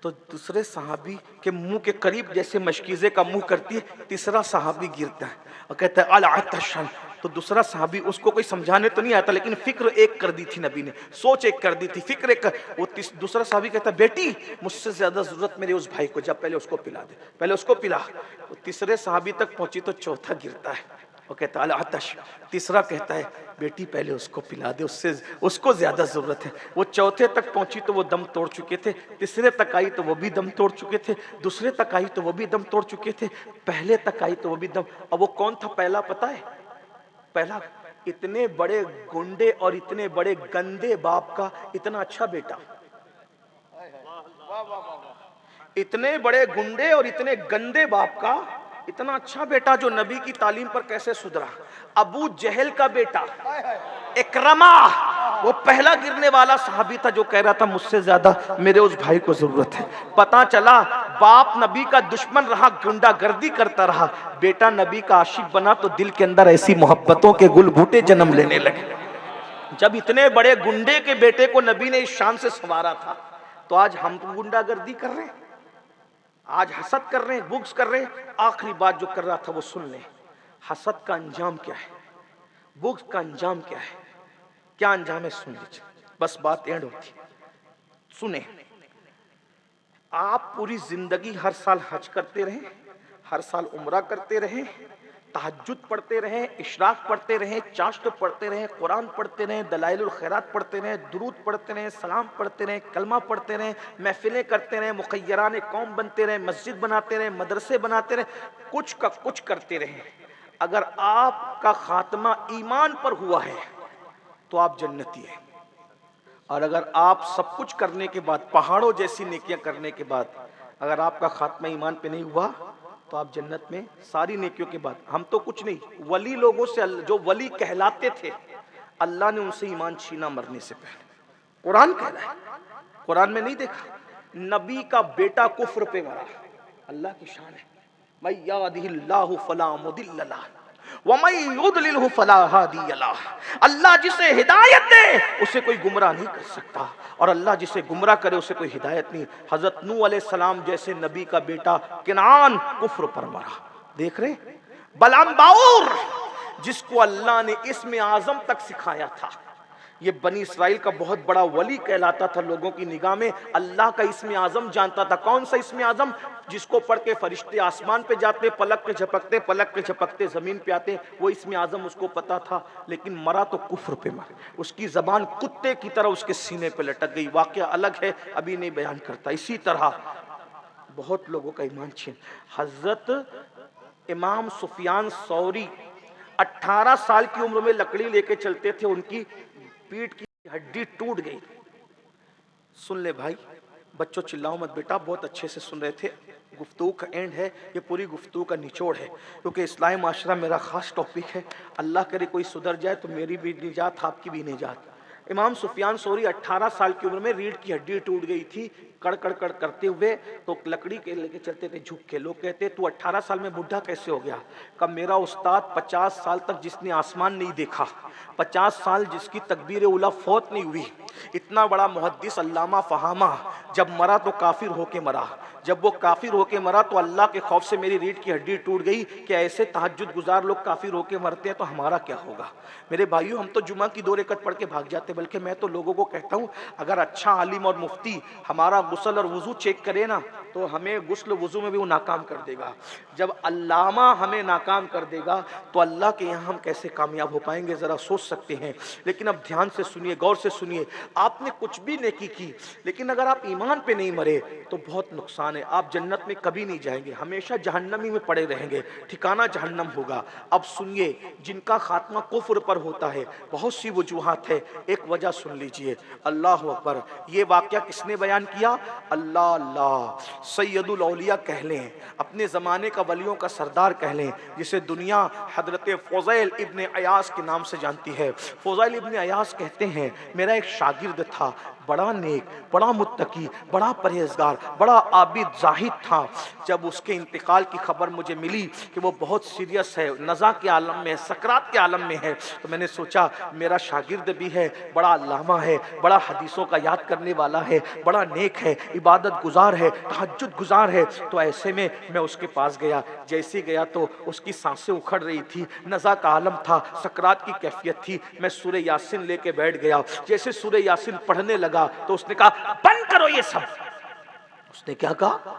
تو دوسرے صحابی کے منہ کے قریب جیسے مشکیزے کا منہ کرتی ہے، تیسرا صحابی گرتا ہے اور کہتا ہے العطشن۔ تو دوسرا صحابی، اس کو کوئی سمجھانے تو نہیں آتا لیکن فکر ایک کر دی تھی نبی نے، سوچ ایک کر دی تھی، فکر ایک وہ دوسرا صحابی کہتا ہے بیٹی مجھ سے زیادہ ضرورت میرے اس بھائی کو، جا پہلے اس کو پلا دے، پہلے اس کو پلا۔ وہ تیسرے صحابی تک پہنچی تو چوتھا گرتا ہے، وہ کہتا ہے العطش۔ تیسرا کہتا ہے بیٹی پہلے اس کو پلا دے، اس کو زیادہ ضرورت ہے۔ وہ چوتھے تک پہنچی تو وہ دم توڑ چکے تھے، تیسرے تک آئی تو وہ بھی دم توڑ چکے تھے، دوسرے تک آئی تو وہ بھی دم توڑ چکے تھے، پہلے تک آئی تو وہ بھی دم۔ اب وہ کون تھا پہلا پتہ ہے؟ پہلا اتنے بڑے گنڈے اور اتنے بڑے گندے باپ کا اتنا اچھا بیٹا، اتنے بڑے گنڈے اور اتنے گندے باپ کا اتنا اچھا بیٹا جو نبی کی تعلیم پر کیسے سدھرا۔ ابو جہل کا بیٹا اکرمہ، وہ پہلا گرنے والا صحابی تھا جو کہہ رہا تھا مجھ سے زیادہ میرے اس بھائی کو ضرورت ہے۔ پتا چلا باپ نبی کا دشمن رہا، گنڈا گردی کرتا رہا، بیٹا نبی کا عاشق بنا تو دل کے اندر ایسی محبتوں کے گل بوٹے جنم لینے لگے۔ جب اتنے بڑے گنڈے کے بیٹے کو نبی نے اس شان سے سنوارا تھا تو آج ہم گنڈا گردی کر رہے ہیں، آج حسد کر رہے ہیں، بغض کر رہے ہیں۔ آخری بات جو کر رہا تھا وہ سن لیں، حسد کا انجام کیا ہے، بغض کا انجام کیا ہے، کیا انجام ہے سن لیجئے، بس بات اینڈ ہوتی ہے۔ سنیں، آپ پوری زندگی ہر سال حج کرتے رہیں، ہر سال عمرہ کرتے رہیں، تہجد پڑھتے رہیں، اشراق پڑھتے رہیں، چاشت پڑھتے رہیں، قرآن پڑھتے رہیں، دلائل الخیرات پڑھتے رہیں، درود پڑھتے رہیں، سلام پڑھتے رہیں، کلمہ پڑھتے رہیں، محفلیں کرتے رہیں، مخیران قوم بنتے رہیں، مسجد بناتے رہیں، مدرسے بناتے رہیں، کچھ کا کچھ کرتے رہیں، اگر آپ کا خاتمہ ایمان پر ہوا ہے تو آپ جنتی ہیں، اور اگر آپ سب کچھ کرنے کے بعد، پہاڑوں جیسی نیکیاں کرنے کے بعد اگر آپ کا خاتمہ ایمان پہ نہیں ہوا تو آپ جنت میں ساری نیکیوں کے بعد۔ ہم تو کچھ نہیں، ولی لوگوں سے، جو ولی کہلاتے تھے اللہ نے ان سے ایمان چھینا مرنے سے پہلے۔ قرآن کہہ رہا ہے، قرآن میں نہیں دیکھا نبی کا بیٹا کفر پہ مرا، اللہ کی شان ہے۔ مَن یَهْدِهِ اللَّهُ فَلَا مُضِلَّ لَهُ وَمَن يُضْلِلْهُ فَلَا هَادِیَ لَهُ۔ اللہ جسے ہدایت دے اسے کوئی گمراہ نہیں کر سکتا، اور اللہ جسے گمراہ کرے اسے کوئی ہدایت نہیں۔ حضرت نوح علیہ السلام جیسے نبی کا بیٹا کنعان کفر پر مرا، دیکھ رہے؟ بلعام باور جس کو اللہ نے اسم اعظم تک سکھایا تھا، یہ بنی اسرائیل کا بہت بڑا ولی کہلاتا تھا لوگوں کی نگاہ میں، اللہ کا اسم اعظم جانتا تھا۔ کون سا اسم اعظم؟ جس کو پڑھ کے فرشتے آسمان پہ جاتے، پلک کے جھپکتے، پلک کے جھپکتے زمین پہ آتے، وہ اسم اعظم اس کو پتا تھا، لیکن مرا تو کفر پہ مرا۔ اس کی زبان کتے کی طرح اس کے سینے پہ لٹک گئی، واقعہ الگ ہے، ابھی نہیں بیان کرتا۔ اسی طرح بہت لوگوں کا ایمان چھین۔ حضرت امام سفیان ثوری 18 साल की उम्र में लकड़ी लेके चलते थे, उनकी पीठ की हड्डी टूट गई। सुन ले भाई, बच्चों चिल्लाओ मत बेटा, बहुत अच्छे से सुन रहे थे। गुफ्तगू का एंड है, ये पूरी गुफ्तगू का निचोड़ है, क्योंकि इस्लाही माशरा मेरा खास टॉपिक है। अल्लाह करे कोई सुधर जाए तो मेरी भी निजात, आपकी भी निजात। इमाम सुफियान सौरी 18 साल की उम्र में रीढ़ की हड्डी टूट गई थी, कड़ कड़ कड़ करते हुए, तो लकड़ी के लेके चलते थे झुक के। लोग कहते तू 18 साल में बुढ़ा कैसे हो गया? कब मेरा उस्ताद 50 साल तक जिसने आसमान नहीं देखा, 50 साल जिसकी तकबीर उला फौत नहीं हुई, इतना बड़ा मुहद्दिस अल्लामा फहामा, जब मरा तो काफिर होके मरा। जब वो काफिर होके मरा तो अल्लाह के खौफ से मेरी रीढ़ की हड्डी टूट गई कि ऐसे तहज्जुद गुजार लोग काफिर होके मरते हैं तो हमारा क्या होगा? मेरे भाइयों, हम तो जुमा की 2 रकअत पढ़ के भाग जाते, बल्कि मैं तो लोगों को कहता हूँ, अगर अच्छा आलिम और मुफ्ती हमारा गुस्ल और वुजू चेक करे ना, तो हमें गुस्ल वुजू में भी वो नाकाम कर देगा। जब अल्लामा हमें नाकाम कर देगा तो अल्लाह के यहाँ हम कैसे कामयाब हो पाएंगे? ज़रा सोच सकते हैं। लेकिन अब ध्यान से सुनिए, गौर से सुनिए। आपने कुछ भी नेकी की, लेकिन अगर आप ईमान पे नहीं मरे तो बहुत नुकसान है। आप जन्नत में कभी नहीं जाएंगे, हमेशा जहन्नमी में पड़े रहेंगे, ठिकाना जहन्नम होगा। अब सुनिए, जिनका खात्मा कुफ्र पर होता है, बहुत सी वजूहात है, एक वजह सुन लीजिए। अल्लाह अकबर। ये वाक़या किसने बयान किया? अल्लाह अल्लाह सैयदुल औलिया कह लें, अपने ज़माने का वलियों का सरदार कह लें, जिसे दुनिया हज़रत फ़ुज़ैल इब्न अयास के नाम से जानती है। फ़ुज़ैल इब्न अयास कहते हैं, मेरा एक शागिर्द था, बड़ा नेक, बड़ा मुत्तकी, बड़ा परहेजगार, बड़ा आबिद जाहिद था। जब उसके इंतकाल की खबर मुझे मिली कि वो बहुत सीरियस है, नज़ा के आलम में है, सकरात के आलम में है, तो मैंने सोचा मेरा शागिर्द भी है, बड़ा अल्लामा है, बड़ा हदीसों का याद करने वाला है, बड़ा नेक है, इबादत गुजार है, तहज्जुद गुजार है, तो ऐसे में मैं उसके पास गया। जैसे गया तो उसकी सांसें उखड़ रही थी, नज़ा का आलम था, सकरात की कैफियत थी। मैं सूरह यासीन लेके बैठ गया। जैसे सूरह यासीन पढ़ने लगा तो उसने कहा बंद करो ये सब। उसने क्या कहा?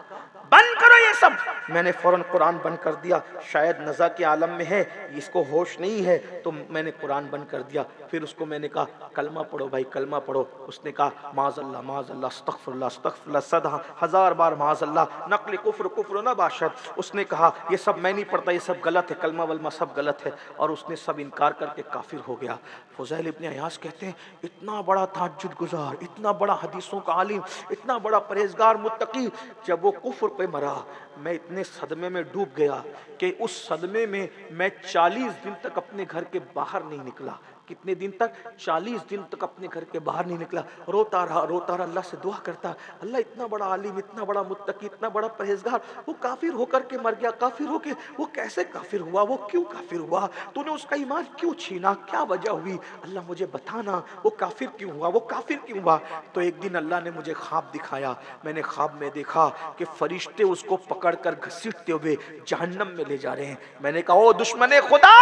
बंद करो ये सब। मैंने फौरन कुरान बंद कर दिया। शायद नज़ा के आलम में है, इसको होश नहीं है, तो मैंने कुरान बंद कर दिया। फिर उसको मैंने कहा कलमा पढ़ो भाई, कलमा पढ़ो। उसने कहा माज़अल्लाह माज़अल्लाह अस्तग़फिरुल्लाह अस्तग़फिरुल्लाह, सदा 1000 बार माज़अल्लाह, नक़्ल कुफ्र कुफ्र न बाशद। उसने कहा ये सब मैं नहीं पढ़ता, ये सब गलत है, कलमा वलमा सब गलत है, और उसने सब इनकार करके काफिर हो गया। फ़ुज़ैल इब्न अयास कहते हैं, इतना बड़ा तहज्जुद गुजार, इतना बड़ा हदीसों का आलिम, इतना बड़ा परहेजगार मुत्तकी, जब वो कुफ्र पे मरा, मैं इतने सदमे में डूब गया कि उस सदमे में मैं 40 दिन तक अपने घर के बाहर नहीं निकला। कितने दिन तक? 40 दिन तक अपने घर के बाहर नहीं निकला। रोता रहा, अल्लाह से दुआ करता, अल्लाह इतना बड़ा आलिम, इतना बड़ा मुत्तकी, इतना बड़ा परहेजगार, वो काफिर होकर के मर गया। काफिर होके वो कैसे काफिर हुआ? वो क्यों काफिर हुआ? तूने उसका ईमान क्यों छीना? क्या वजह हुई? अल्लाह मुझे बताना, वो काफिर क्यों हुआ? वो काफिर क्यों हुआ? तो एक दिन अल्लाह ने मुझे ख्वाब दिखाया। मैंने ख्वाब में देखा कि फरिश्ते उसको पकड़कर घसीटते हुए जहन्नम में ले जा रहे हैं। मैंने कहा ओ दुश्मने खुदा,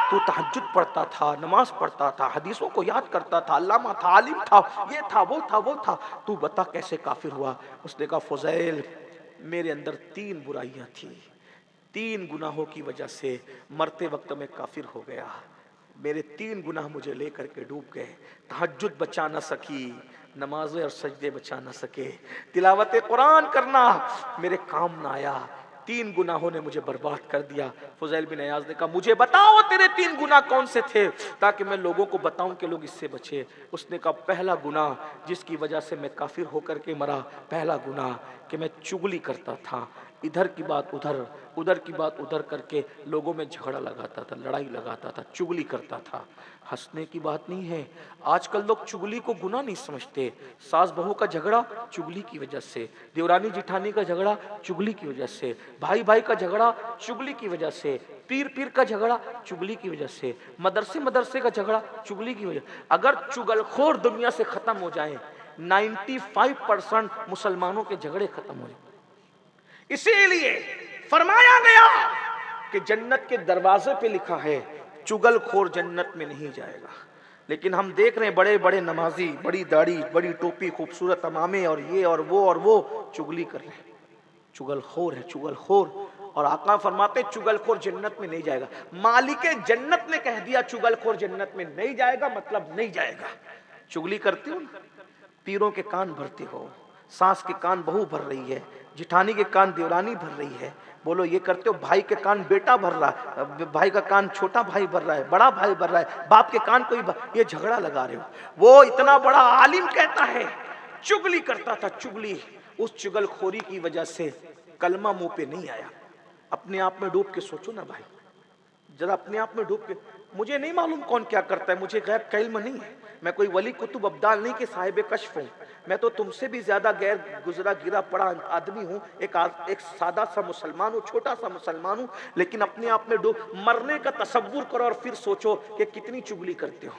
तू तहज्जुद पढ़ता था, नमाज पढ़ता था, हदीसों को याद करता था, अल्लामा था, आलिम था, ये था, वो था, वो था, तू बता कैसे काफिर हुआ? उसने कहा फ़ुज़ैल, मेरे अंदर 3 बुराइयां थी, 3 गुनाहों की वजह से मरते वक्त मैं काफिर हो गया। मेरे 3 गुनाह मुझे लेकर के डूब गए। तहज्जुद बचा न सकी, नमाज़ें और सजदे बचा न सके, तिलावत कुरान करना मेरे काम ना आया, 3 गुनाहों ने मुझे बर्बाद कर दिया। फ़ुज़ैल बिन अयाज़ ने कहा मुझे बताओ तेरे 3 गुनाह कौन से थे, ताकि मैं लोगों को बताऊं कि लोग इससे बचे। उसने कहा पहला गुनाह जिसकी वजह से मैं काफिर होकर के मरा, पहला गुनाह कि मैं चुगली करता था, इधर की बात उधर, उधर की बात उधर करके लोगों में झगड़ा लगाता था, लड़ाई लगाता था, चुगली करता था। हंसने की बात नहीं है, आजकल लोग चुगली को गुनाह नहीं समझते। सास बहू का झगड़ा चुगली की वजह से, देवरानी जिठानी का झगड़ा चुगली की वजह से, भाई भाई का झगड़ा चुगली की वजह से, पीर पीर का झगड़ा चुगली की वजह से, मदरसे मदरसे का झगड़ा चुगली की वजह। अगर चुगलखोर दुनिया से खत्म हो जाए, 95% मुसलमानों के झगड़े खत्म हो जाए। इसीलिए फरमाया गया कि जन्नत के दरवाजे पे लिखा है चुगलखोर जन्नत में नहीं जाएगा। लेकिन हम देख रहे हैं बड़े बड़े नमाजी, बड़ी दाढ़ी, बड़ी टोपी, खूबसूरत अमामे और ये और वो चुगली कर रहे हैं। चुगलखोर है, चुगलखोर। और आका फरमाते चुगलखोर जन्नत में नहीं जाएगा। मालिके जन्नत ने कह दिया चुगलखोर जन्नत में नहीं जाएगा, मतलब नहीं जाएगा। चुगली करते हो, पीरों के कान भरते हो, सास के कान बहू भर रही है, जिठानी के कान देवरानी भर रही है, बोलो ये करते हो, भाई के कान बेटा भर रहा है, भाई का कान छोटा भाई भर रहा है, बड़ा भाई भर रहा है, बाप के कान कोई ये झगड़ा लगा रहे हो। वो इतना बड़ा आलिम कहता है चुगली करता था, चुगली। उस चुगलखोरी की वजह से कलमा मुंह पे नहीं आया। अपने आप में डूब के सोचो ना भाई, जरा अपने आप में डूब के। मुझे नहीं मालूम कौन क्या करता है, मुझे गैर का इल्म नहीं है, मैं कोई वली कुतुब अब्दाल नहीं कि साहिब कश्फ हूँ। मैं तो तुमसे भी ज्यादा गैर गुजरा गिरा पड़ा आदमी हूँ, एक सादा सा मुसलमान हूँ, छोटा सा मुसलमान हूँ। लेकिन अपने आप में डूब, मरने का तसव्वुर करो और फिर सोचो कि कितनी चुगली करते हो।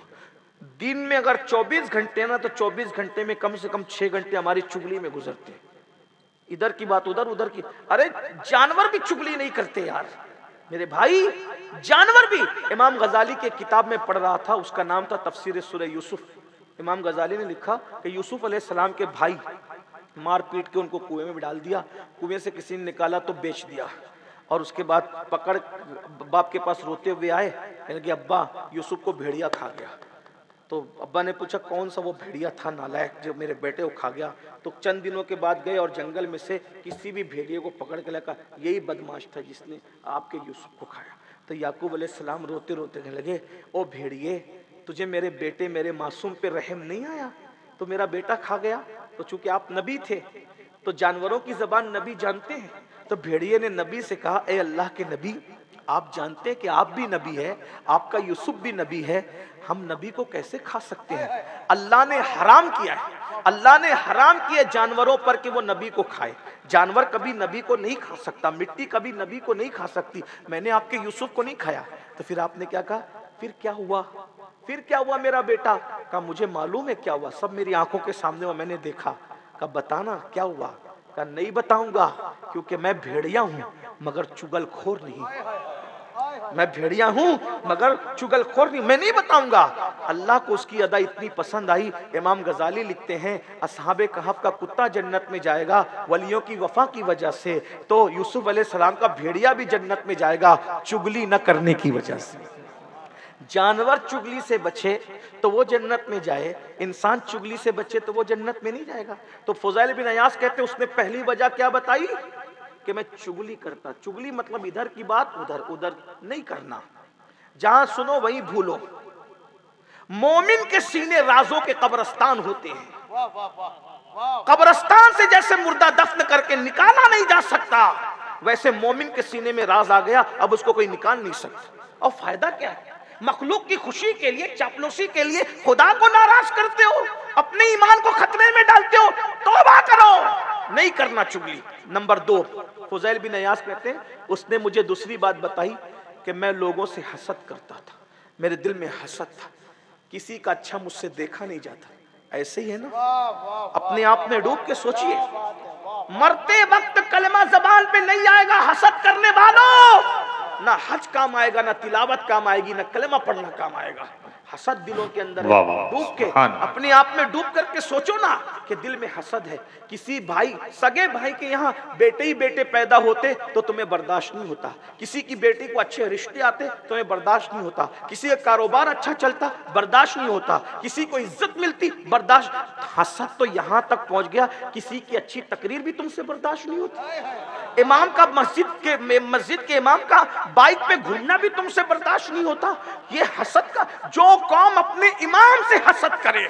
दिन में अगर 24 घंटे ना, तो 24 घंटे में कम से कम 6 घंटे हमारी चुगली में गुजरते हैं। इधर की बात उधर, उधर की। अरे जानवर भी चुगली नहीं करते यार मेरे भाई, जानवर भी। इमाम गजाली के किताब में पढ़ रहा था, उसका नाम था तफसीर सूरह यूसुफ। इमाम गजाली ने लिखा कि यूसुफ अलैहिस्सलाम के भाई मार पीट के उनको कुएं में डाल दिया, कुएं से किसी ने निकाला तो बेच दिया, और उसके बाद पकड़ बाप के पास रोते हुए आए, कहने लगे अब्बा यूसुफ को भेड़िया खा गया। तो अब्बा ने पूछा कौन सा वो भेड़िया था नालायक जो मेरे बेटे को खा गया? तो चंद दिनों के बाद गए और जंगल में से किसी भी भेड़िए को पकड़ के लगा, यही बदमाश था जिसने आपके यूसुफ को खाया। तो याकूब अलैहिस्सलाम रोते रोते कहने लगे ओ भेड़िए, तुझे मेरे बेटे मेरे मासूम पे रहम नहीं आया? तो मेरा बेटा खा गया। तो चूंकि आप नबी थे तो जानवरों की जबान नबी जानते हैं, तो भेड़िए ने नबी से कहा ए अल्लाह के नबी, आप जानते हैं कि आप भी नबी है, आपका यूसुफ भी नबी है, हम नबी को कैसे खा सकते हैं? अल्लाह ने हराम किया है, अल्लाह ने हराम किया जानवरों पर कि वो नबी को खाए। जानवर कभी नबी को नहीं खा सकता, मिट्टी कभी नबी को नहीं खा सकती। मैंने आपके यूसुफ को नहीं खाया। तो फिर आपने क्या कहा? फिर क्या हुआ? फिर क्या हुआ मेरा बेटा? कहा मुझे मालूम है क्या हुआ, सब मेरी आंखों के सामने हुआ, मैंने देखा। कहा बताना क्या हुआ? कहा नहीं बताऊंगा, क्योंकि मैं भेड़िया हूं मगर चुगलखोर नहीं। मैं भेड़िया हूं मगर चुगलखोर नहीं, मैं नहीं बताऊंगा। अल्लाह को उसकी अदा इतनी पसंद आई। इमाम गजाली लिखते हैं असहाबे कहफ का कुत्ता जन्नत में जाएगा वलियों की वफा की वजह से, तो यूसुफ अलैहिस्सलाम का भेड़िया भी जन्नत में जाएगा चुगली न करने की वजह से। जानवर चुगली से बचे तो वो जन्नत में जाए, इंसान चुगली से बचे तो वो जन्नत में नहीं जाएगा। तो फुज़ैल बिन अयास कहते हैं उसने पहली वजह क्या बताई कि मैं चुगली करता। चुगली मतलब इधर की बात उधर, उधर नहीं करना, जहां सुनो वहीं भूलो। मोमिन के सीने राजों के कब्रस्तान होते हैं। कब्रस्तान से जैसे मुर्दा दफन करके निकाला नहीं जा सकता, वैसे मोमिन के सीने में राज आ गया, अब उसको कोई निकाल नहीं सकता। और फायदा क्या है? मखलूक की खुशी के लिए, चापलूसी के लिए खुदा को नाराज करते हो, अपने ईमान को खतरे में डालते हो। तौबा करो, नहीं करना चुगली। नंबर 2, फुज़ैल बिन अयास कहते हैं उसने मुझे दूसरी बात बताई कि मैं लोगों से हसद करता था, मेरे दिल में हसद था, किसी का अच्छा मुझसे देखा नहीं जाता। ऐसे ही है ना, अपने आप में डूब के सोचिए। मरते वक्त कलमा जबान पे नहीं आएगा हसद करने वालों, ना हज काम आएगा, ना तिलावत काम आएगी, ना कलमा पढ़ना काम आएगा। हसद दिलों के अंदर है। डूब के अपने आप में डूब करके सोचो ना कि दिल में हसद है। किसी भाई, सगे भाई के यहाँ बेटे ही बेटे पैदा होते तो तुम्हें बर्दाश्त नहीं होता, किसी की बेटी को अच्छे रिश्ते आते तुम्हें बर्दाश्त नहीं होता, किसी का कारोबार अच्छा चलता बर्दाश्त नहीं होता, किसी को इज्जत मिलती बर्दाश्त। हसद तो यहाँ तक पहुंच गया किसी की अच्छी तकरीर भी तुमसे बर्दाश्त नहीं होती। इमाम का मस्जिद के इमाम का बाइक पे घूमना भी तुमसे बर्दाश्त नहीं होता। ये हसद का, जो कौम अपने इमाम से हसद करे,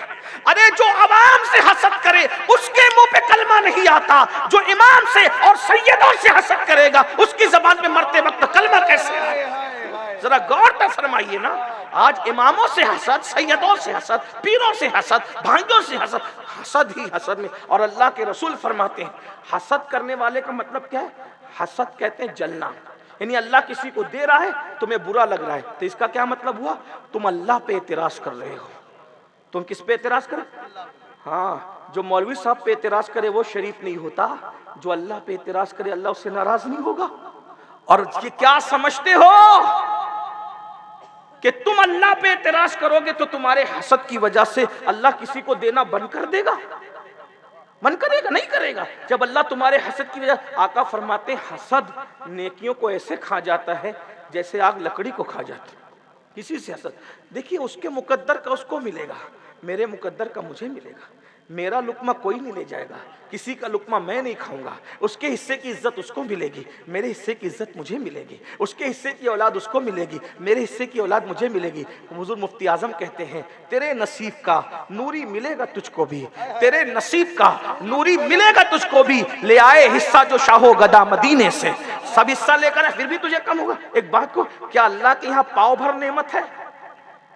अरे जो अवाम से हसद करे उसके मुंह पे कलमा नहीं आता। जो इमाम से और सैयदों से हसद करेगा उसकी जबान पे मरते वक्त कलमा कैसे आए? जरा गौर तो फरमाइए ना। आज इमामों से हसद, सैयदों से हसद, पीरों से हसद, भाइयों से हसद, हसद ही हसद में। और अल्लाह के रसूल फरमाते हैं हसद करने वाले का मतलब क्या है? हसद कहते हैं जलना, यानी अल्लाह किसी को दे रहा है तुम्हें बुरा लग रहा है, तो इसका क्या मतलब हुआ? तुम अल्लाह पे एतराज कर रहे हो। तुम किस पे एतराज करो? हाँ, जो मौलवी साहब पे एतराज करे वो शरीफ नहीं होता, जो अल्लाह पे एतराज करे अल्लाह उससे नाराज नहीं होगा। और ये क्या समझते हो कि तुम अल्लाह पे एतराज करोगे तो तुम्हारे हसद की वजह से अल्लाह किसी को देना बंद कर देगा? मन करेगा? नहीं करेगा। जब अल्लाह तुम्हारे हसद की वजह, आका फरमाते हसद नेकियों को ऐसे खा जाता है जैसे आग लकड़ी को खा जाती है। किसी से हसद, देखिए उसके मुकद्दर का उसको मिलेगा, میرے مقدر کا مجھے ملے گا، میرا لقمہ کوئی نہیں لے جائے گا، کسی کا لقمہ میں نہیں کھاؤں گا، اس کے حصے کی عزت اس کو ملے گی، میرے حصے کی عزت مجھے ملے گی، اس کے حصے کی اولاد اس کو ملے گی، میرے حصے کی اولاد مجھے ملے گی۔ حضور مفتی اعظم کہتے ہیں تیرے نصیب کا نوری ملے گا تجھ کو بھی، تیرے نصیب کا نوری ملے گا تجھ کو بھی، لے آئے حصہ جو شاہ و گدا مدینے سے، سب حصہ لے کر پھر بھی تجھے کم ہوگا۔ ایک بات کو، کیا اللہ کے یہاں پاؤ بھر نعمت ہے؟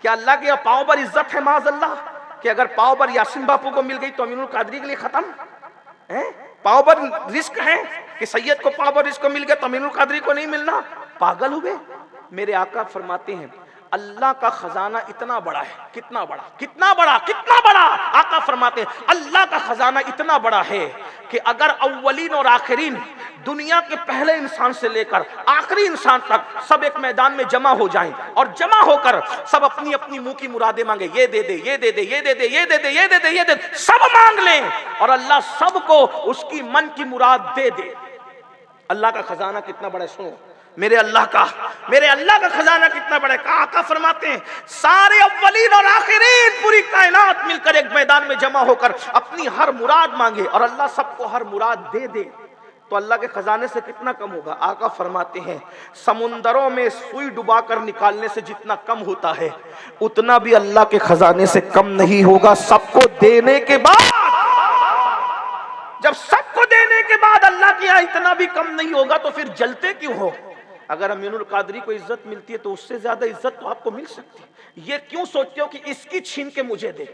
کیا اللہ کے یہاں پاؤ بھر عزت ہے؟ معاذ اللہ، کہ اگر پاؤ بھر یاسین باپو کو مل گئی تو امین القادری کے لیے ختم ہے؟ پاؤ بھر رزق ہے کہ سید کو پاؤ بھر رزق مل گیا تو امین القادری کو نہیں ملنا؟ پاگل ہوئے۔ میرے آقا فرماتے ہیں اللہ کا خزانہ اتنا بڑا ہے، کتنا بڑا، کتنا بڑا، کتنا بڑا۔ آقا فرماتے ہیں اللہ کا خزانہ اتنا بڑا ہے کہ اگر اولین اور آخرین دنیا کے پہلے انسان سے لے کر آخری انسان تک سب ایک میدان میں جمع ہو جائیں اور جمع ہو کر سب اپنی اپنی منہ کی مرادیں مانگے، یہ دے دے، یہ دے دے، یہ دے دے، یہ دے دے، یہ دے دے، یہ دے دے، سب مانگ لیں اور اللہ سب کو اس کی من کی مراد دے دے۔ اللہ کا خزانہ کتنا بڑا ہے، سنو میرے اللہ کا خزانہ کتنا بڑا ہے۔ آقا فرماتے ہیں سارے اولین اور آخرین پوری کائنات مل کر ایک میدان میں جمع ہو کر اپنی ہر مراد مانگے اور اللہ سب کو ہر مراد دے دے تو اللہ کے خزانے سے کتنا کم ہوگا؟ آقا فرماتے ہیں سمندروں میں سوئی ڈبا کر نکالنے سے جتنا کم ہوتا ہے اتنا بھی اللہ کے خزانے سے کم نہیں ہوگا۔ سب کو دینے کے بعد، جب سب کو دینے کے بعد اللہ کے یہاں اتنا بھی کم نہیں ہوگا تو پھر جلتے کیوں ہو؟ اگر امین القادری کو عزت ملتی ہے تو اس سے زیادہ عزت تو آپ کو مل سکتی ہے، یہ کیوں سوچتے ہو کہ اس کی چھین کے مجھے دے؟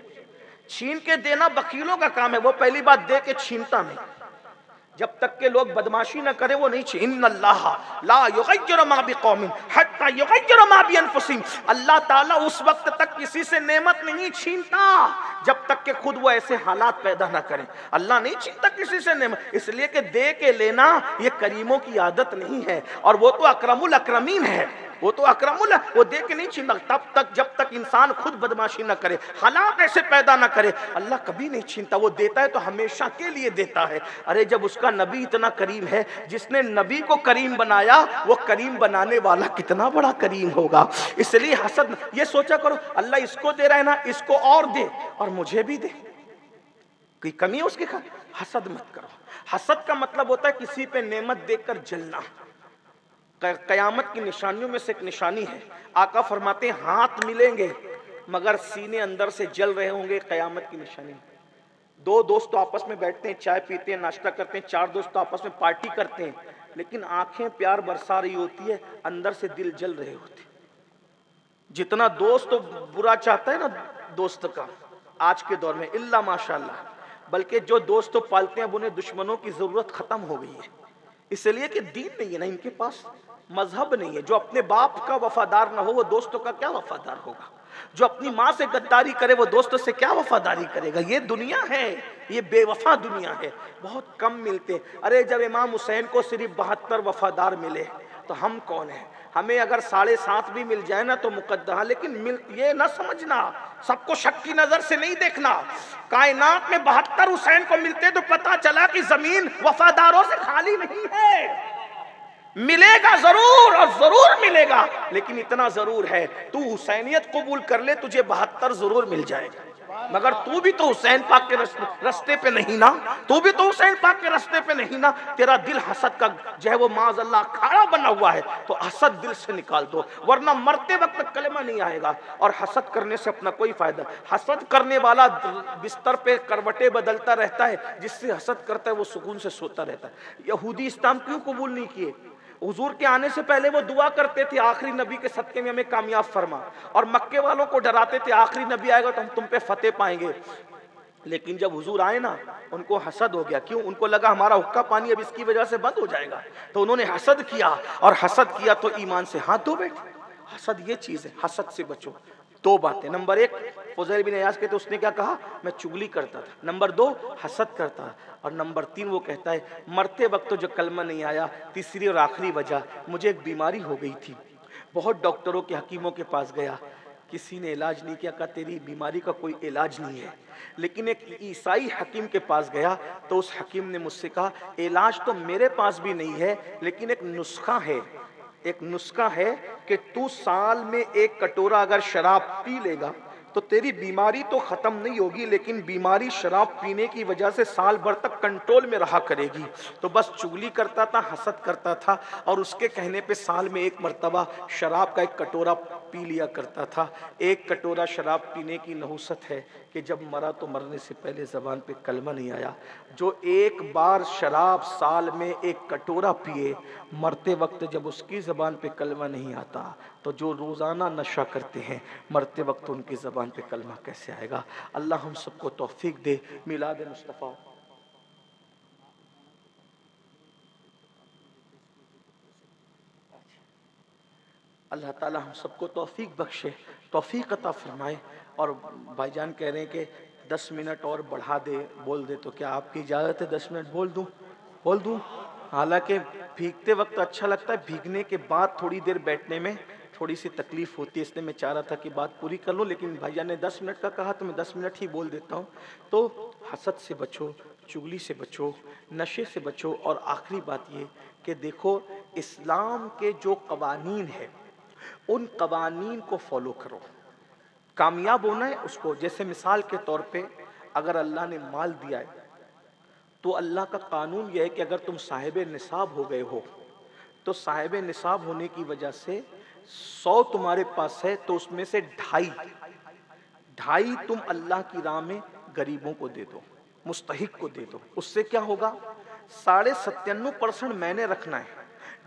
چھین کے دینا بخیلوں کا کام ہے، وہ پہلی بات دے کے چھینتا نہیں، جب تک کہ لوگ بدماشی نہ کریں وہ نہیں چھین۔ ان اللہ لا یغیر ما بقوم حتی یغیر ما بانفسہم، اللہ تعالیٰ اس وقت تک کسی سے نعمت نہیں چھینتا جب تک کہ خود وہ ایسے حالات پیدا نہ کریں۔ اللہ نہیں چھینتا کسی سے نعمت، اس لیے کہ دے کے لینا یہ کریموں کی عادت نہیں ہے، اور وہ تو اکرم الاکرمین ہے، وہ تو اکرم وہ دے کے نہیں چھینتا تب تک جب تک انسان خود بدماشی نہ کرے، حالات ایسے پیدا نہ کرے، اللہ کبھی نہیں چھینتا۔ وہ دیتا ہے تو ہمیشہ کے لیے دیتا ہے۔ ارے جب اس کا نبی اتنا کریم ہے، جس نے نبی کو کریم بنایا، وہ کریم بنانے والا کتنا بڑا کریم ہوگا۔ اس لیے حسد، یہ سوچا کرو اللہ اس کو دے رہا ہے نا، اس کو اور دے اور مجھے بھی دے، کوئی کمی ہے اس کے کھانے؟ حسد مت کرو۔ حسد کا مطلب ہوتا ہے کسی پہ نعمت دیکھ کر جلنا۔ قیامت کی نشانیوں میں سے ایک نشانی ہے، آقا فرماتے ہیں ہاتھ ملیں گے مگر سینے اندر سے جل رہے ہوں گے، قیامت کی نشانی۔ دو دوست آپس میں بیٹھتے ہیں، چائے پیتے ہیں، ناشتہ کرتے ہیں، چار دوست آپس میں پارٹی کرتے ہیں، لیکن آنکھیں پیار برسا رہی ہوتی ہے، اندر سے دل جل رہے ہوتے ہیں۔ جتنا دوست برا چاہتا ہے نا دوست کا آج کے دور میں الا ماشاءاللہ، بلکہ جو دوست پالتے ہیں اب انہیں دشمنوں کی ضرورت ختم ہو گئی ہے، اس لیے کہ دین نہیں ہے نا ان کے پاس، مذہب نہیں ہے۔ جو اپنے باپ کا وفادار نہ ہو وہ دوستوں کا کیا وفادار ہوگا؟ جو اپنی ماں سے غداری کرے وہ دوستوں سے کیا وفاداری کرے گا؟ یہ دنیا ہے، یہ بے وفا دنیا ہے، بہت کم ملتے۔ ارے جب امام حسین کو صرف 72 وفادار ملے تو ہم کون ہیں؟ ہمیں اگر 7.5 بھی مل جائے نا تو مقدر، لیکن یہ نہ سمجھنا، سب کو شک کی نظر سے نہیں دیکھنا۔ کائنات میں 72 حسین کو ملتے تو پتا چلا کہ زمین وفاداروں سے خالی نہیں ہے۔ ملے گا ضرور اور ضرور ملے گا، لیکن اتنا ضرور ہے تو حسینیت قبول کر لے تجھے 72 ضرور مل جائے گا، مگر تو بھی تو حسین پاک کے رستے پہ نہیں نا، تو بھی تو حسین پاک کے رستے پہ نہیں نا۔ تیرا دل حسد کا جو ہے وہ معاذ اللہ کھاڑا بنا ہوا ہے تو حسد دل سے نکال دو، ورنہ مرتے وقت کلمہ نہیں آئے گا، اور حسد کرنے سے اپنا کوئی فائدہ۔ حسد کرنے والا بستر پہ کروٹیں بدلتا رہتا ہے، جس سے حسد کرتا ہے وہ سکون سے سوتا رہتا ہے۔ یہودی اسلام کیوں قبول نہیں کیے؟ حضور کے آنے سے پہلے وہ دعا کرتے تھے آخری نبی کے صدقے میں ہمیں کامیاب فرما، اور مکے والوں کو ڈراتے تھے آخری نبی آئے گا تو ہم تم پہ فتح پائیں گے۔ لیکن جب حضور آئے نا ان کو حسد ہو گیا، کیوں؟ ان کو لگا ہمارا حقہ پانی اب اس کی وجہ سے بند ہو جائے گا، تو انہوں نے حسد کیا، اور حسد کیا تو ایمان سے ہاتھ دھو بیٹھے۔ حسد یہ چیز ہے، حسد سے بچو۔ دو باتیں، نمبر 1 فضیل بن عیاض کہتے اس نے کیا کہا؟ میں چگلی کرتا تھا۔ نمبر 2 حسد کرتا، اور نمبر 3 وہ کہتا ہے مرتے وقت تو جو کلمہ نہیں آیا۔ تیسری اور آخری وجہ، مجھے ایک بیماری ہو گئی تھی، بہت ڈاکٹروں کے حکیموں کے پاس گیا، کسی نے علاج نہیں کیا، کہا تیری بیماری کا کوئی علاج نہیں ہے۔ لیکن ایک عیسائی حکیم کے پاس گیا تو اس حکیم نے مجھ سے کہا علاج تو میرے پاس بھی نہیں ہے، لیکن ایک نسخہ ہے، ایک نسخہ ہے کہ تو سال میں 1 کٹورا اگر شراب پی لے گا तो तेरी बीमारी तो खत्म नहीं होगी, लेकिन बीमारी शराब पीने की वजह से साल भर तक कंट्रोल में रहा करेगी। तो बस चुगली करता था, हसद करता था, और उसके कहने पे साल में एक मर्तबा शराब का एक कटोरा पी लिया करता था। एक कटोरा शराब पीने की नहुसत है कि जब मरा तो मरने से पहले ज़बान पे कलमा नहीं आया। जो एक बार शराब साल में एक कटोरा पिए, मरते वक्त जब उसकी ज़बान पे कलमा नहीं आता, तो जो रोज़ाना नशा करते हैं मरते वक्त उनकी ज़बान पे कलमा कैसे आएगा। अल्लाह हम सबको तौफीक दे। मिलाद मुस्तफ़ा अल्लाह ताला हम सबको तौफीक बख्शे, तौफीक अता फरमाए। और भाईजान कह रहे हैं कि 10 मिनट और बढ़ा दे, बोल दे, तो क्या आपकी इजाज़त है 10 मिनट बोल दूं? हालांकि भीगते वक्त अच्छा लगता है, भीगने के बाद थोड़ी देर बैठने में थोड़ी सी तकलीफ होती है, इसलिए मैं चाह रहा था कि बात पूरी कर लूं, लेकिन भाईजान ने 10 मिनट का कहा तो मैं 10 मिनट ही बोल देता हूं। तो हसद से बचो, चुगली से बचो, नशे से बचो। और आखिरी बात ये कि देखो, इस्लाम के जो कवानीन है उन कवानीन को फॉलो करो। कामयाब होना है उसको, जैसे मिसाल के तौर पे अगर अल्लाह ने माल दिया है तो अल्लाह का कानून यह है कि अगर तुम साहिब निसाब हो गए हो तो साहिब निसाब होने की वजह से 100 तुम्हारे पास है तो उसमें से ढाई तुम अल्लाह की राह में गरीबों को दे दो, मुस्तहिक को दे दो। उससे क्या होगा? 97.5% मैंने रखना है,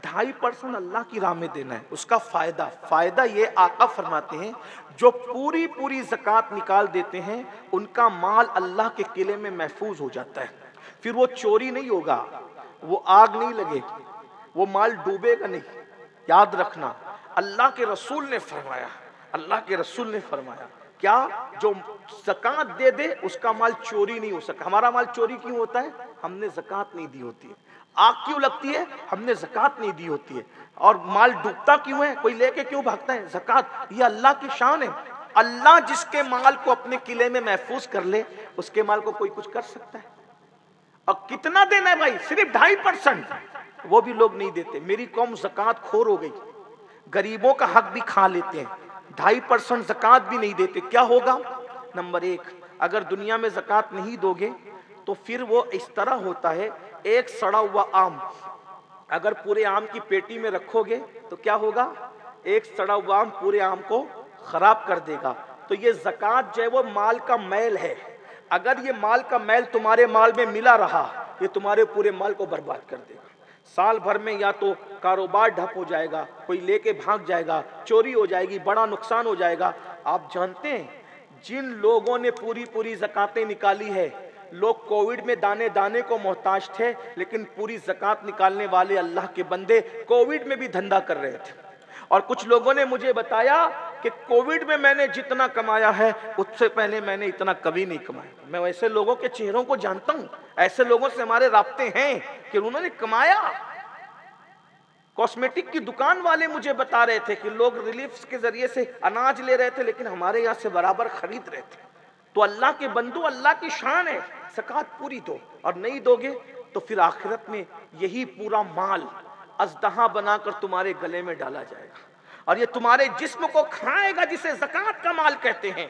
2.5% अल्लाह की राह में देना है। उसका फायदा ये आका फरमाते हैं, जो पूरी ज़कात निकाल देते हैं उनका माल अल्लाह के किले में महफूज हो जाता है। फिर वो चोरी नहीं होगा, वो आग नहीं लगेगी, वो माल डूबेगा नहीं। याद रखना, अल्लाह के रसूल ने फरमाया क्या? जो ज़कात दे दे उसका माल चोरी नहीं हो सकता। हमारा माल चोरी क्यों होता है? हमने ज़कात नहीं दी होती है। आग क्यों लगती है? हमने ज़कात नहीं दी होती है। और माल डूबता क्यों है? कोई लेके क्यों भागता है? ज़कात। ये अल्लाह की शान है। अल्लाह जिसके माल को अपने किले में महफूज कर ले, उसके माल को कोई कुछ कर सकता है? और कितना देना है भाई? सिर्फ 2.5%। वो भी लोग नहीं देते। मेरी कौम ज़कात खोर हो गई, गरीबों का हक भी खा लेते हैं, 2.5% ज़कात भी नहीं देते। क्या होगा? नंबर 1, अगर दुनिया में ज़कात नहीं दोगे तो फिर वो इस तरह होता है, एक सड़ा हुआ आम अगर पूरे आम की पेटी में रखोगे तो क्या होगा? एक सड़ा हुआ आम पूरे आम को खराब कर देगा। तो ये ज़कात जो है वो माल का मैल है। अगर ये माल का मैल तुम्हारे माल में मिला रहा, ये तुम्हारे पूरे माल को बर्बाद कर देगा। साल भर में या तो कारोबार ठप हो जाएगा, कोई लेके भाग जाएगा, चोरी हो जाएगी, बड़ा नुकसान हो जाएगा। आप जानते हैं जिन लोगों ने पूरी ज़कातें निकाली है, लोग कोविड में दाने दाने को मोहताज थे, लेकिन पूरी ज़कात निकालने वाले अल्लाह के बंदे कोविड में भी धंधा कर रहे थे। और कुछ लोगों ने मुझे बताया कि कोविड में मैंने जितना कमाया है उससे पहले मैंने इतना कभी नहीं कमाया। मैं ऐसे लोगों के चेहरों को जानता हूं, ऐसे लोगों से हमारे राब्ते हैं कि उन्होंने कमाया। कॉस्मेटिक की दुकान वाले मुझे बता रहे थे कि लोग रिलीफ के जरिए से अनाज ले रहे थे, लेकिन हमारे यहाँ से बराबर खरीद रहे थे। तो अल्लाह के बंदो, अल्लाह की शान है, ज़कात पूरी दो। और नहीं दोगे तो फिर आखिरत में यही पूरा माल अज़दहा बनाकर तुम्हारे गले में डाला जाएगा और ये तुम्हारे जिस्म को खाएगा, जिसे ज़कात का माल कहते हैं।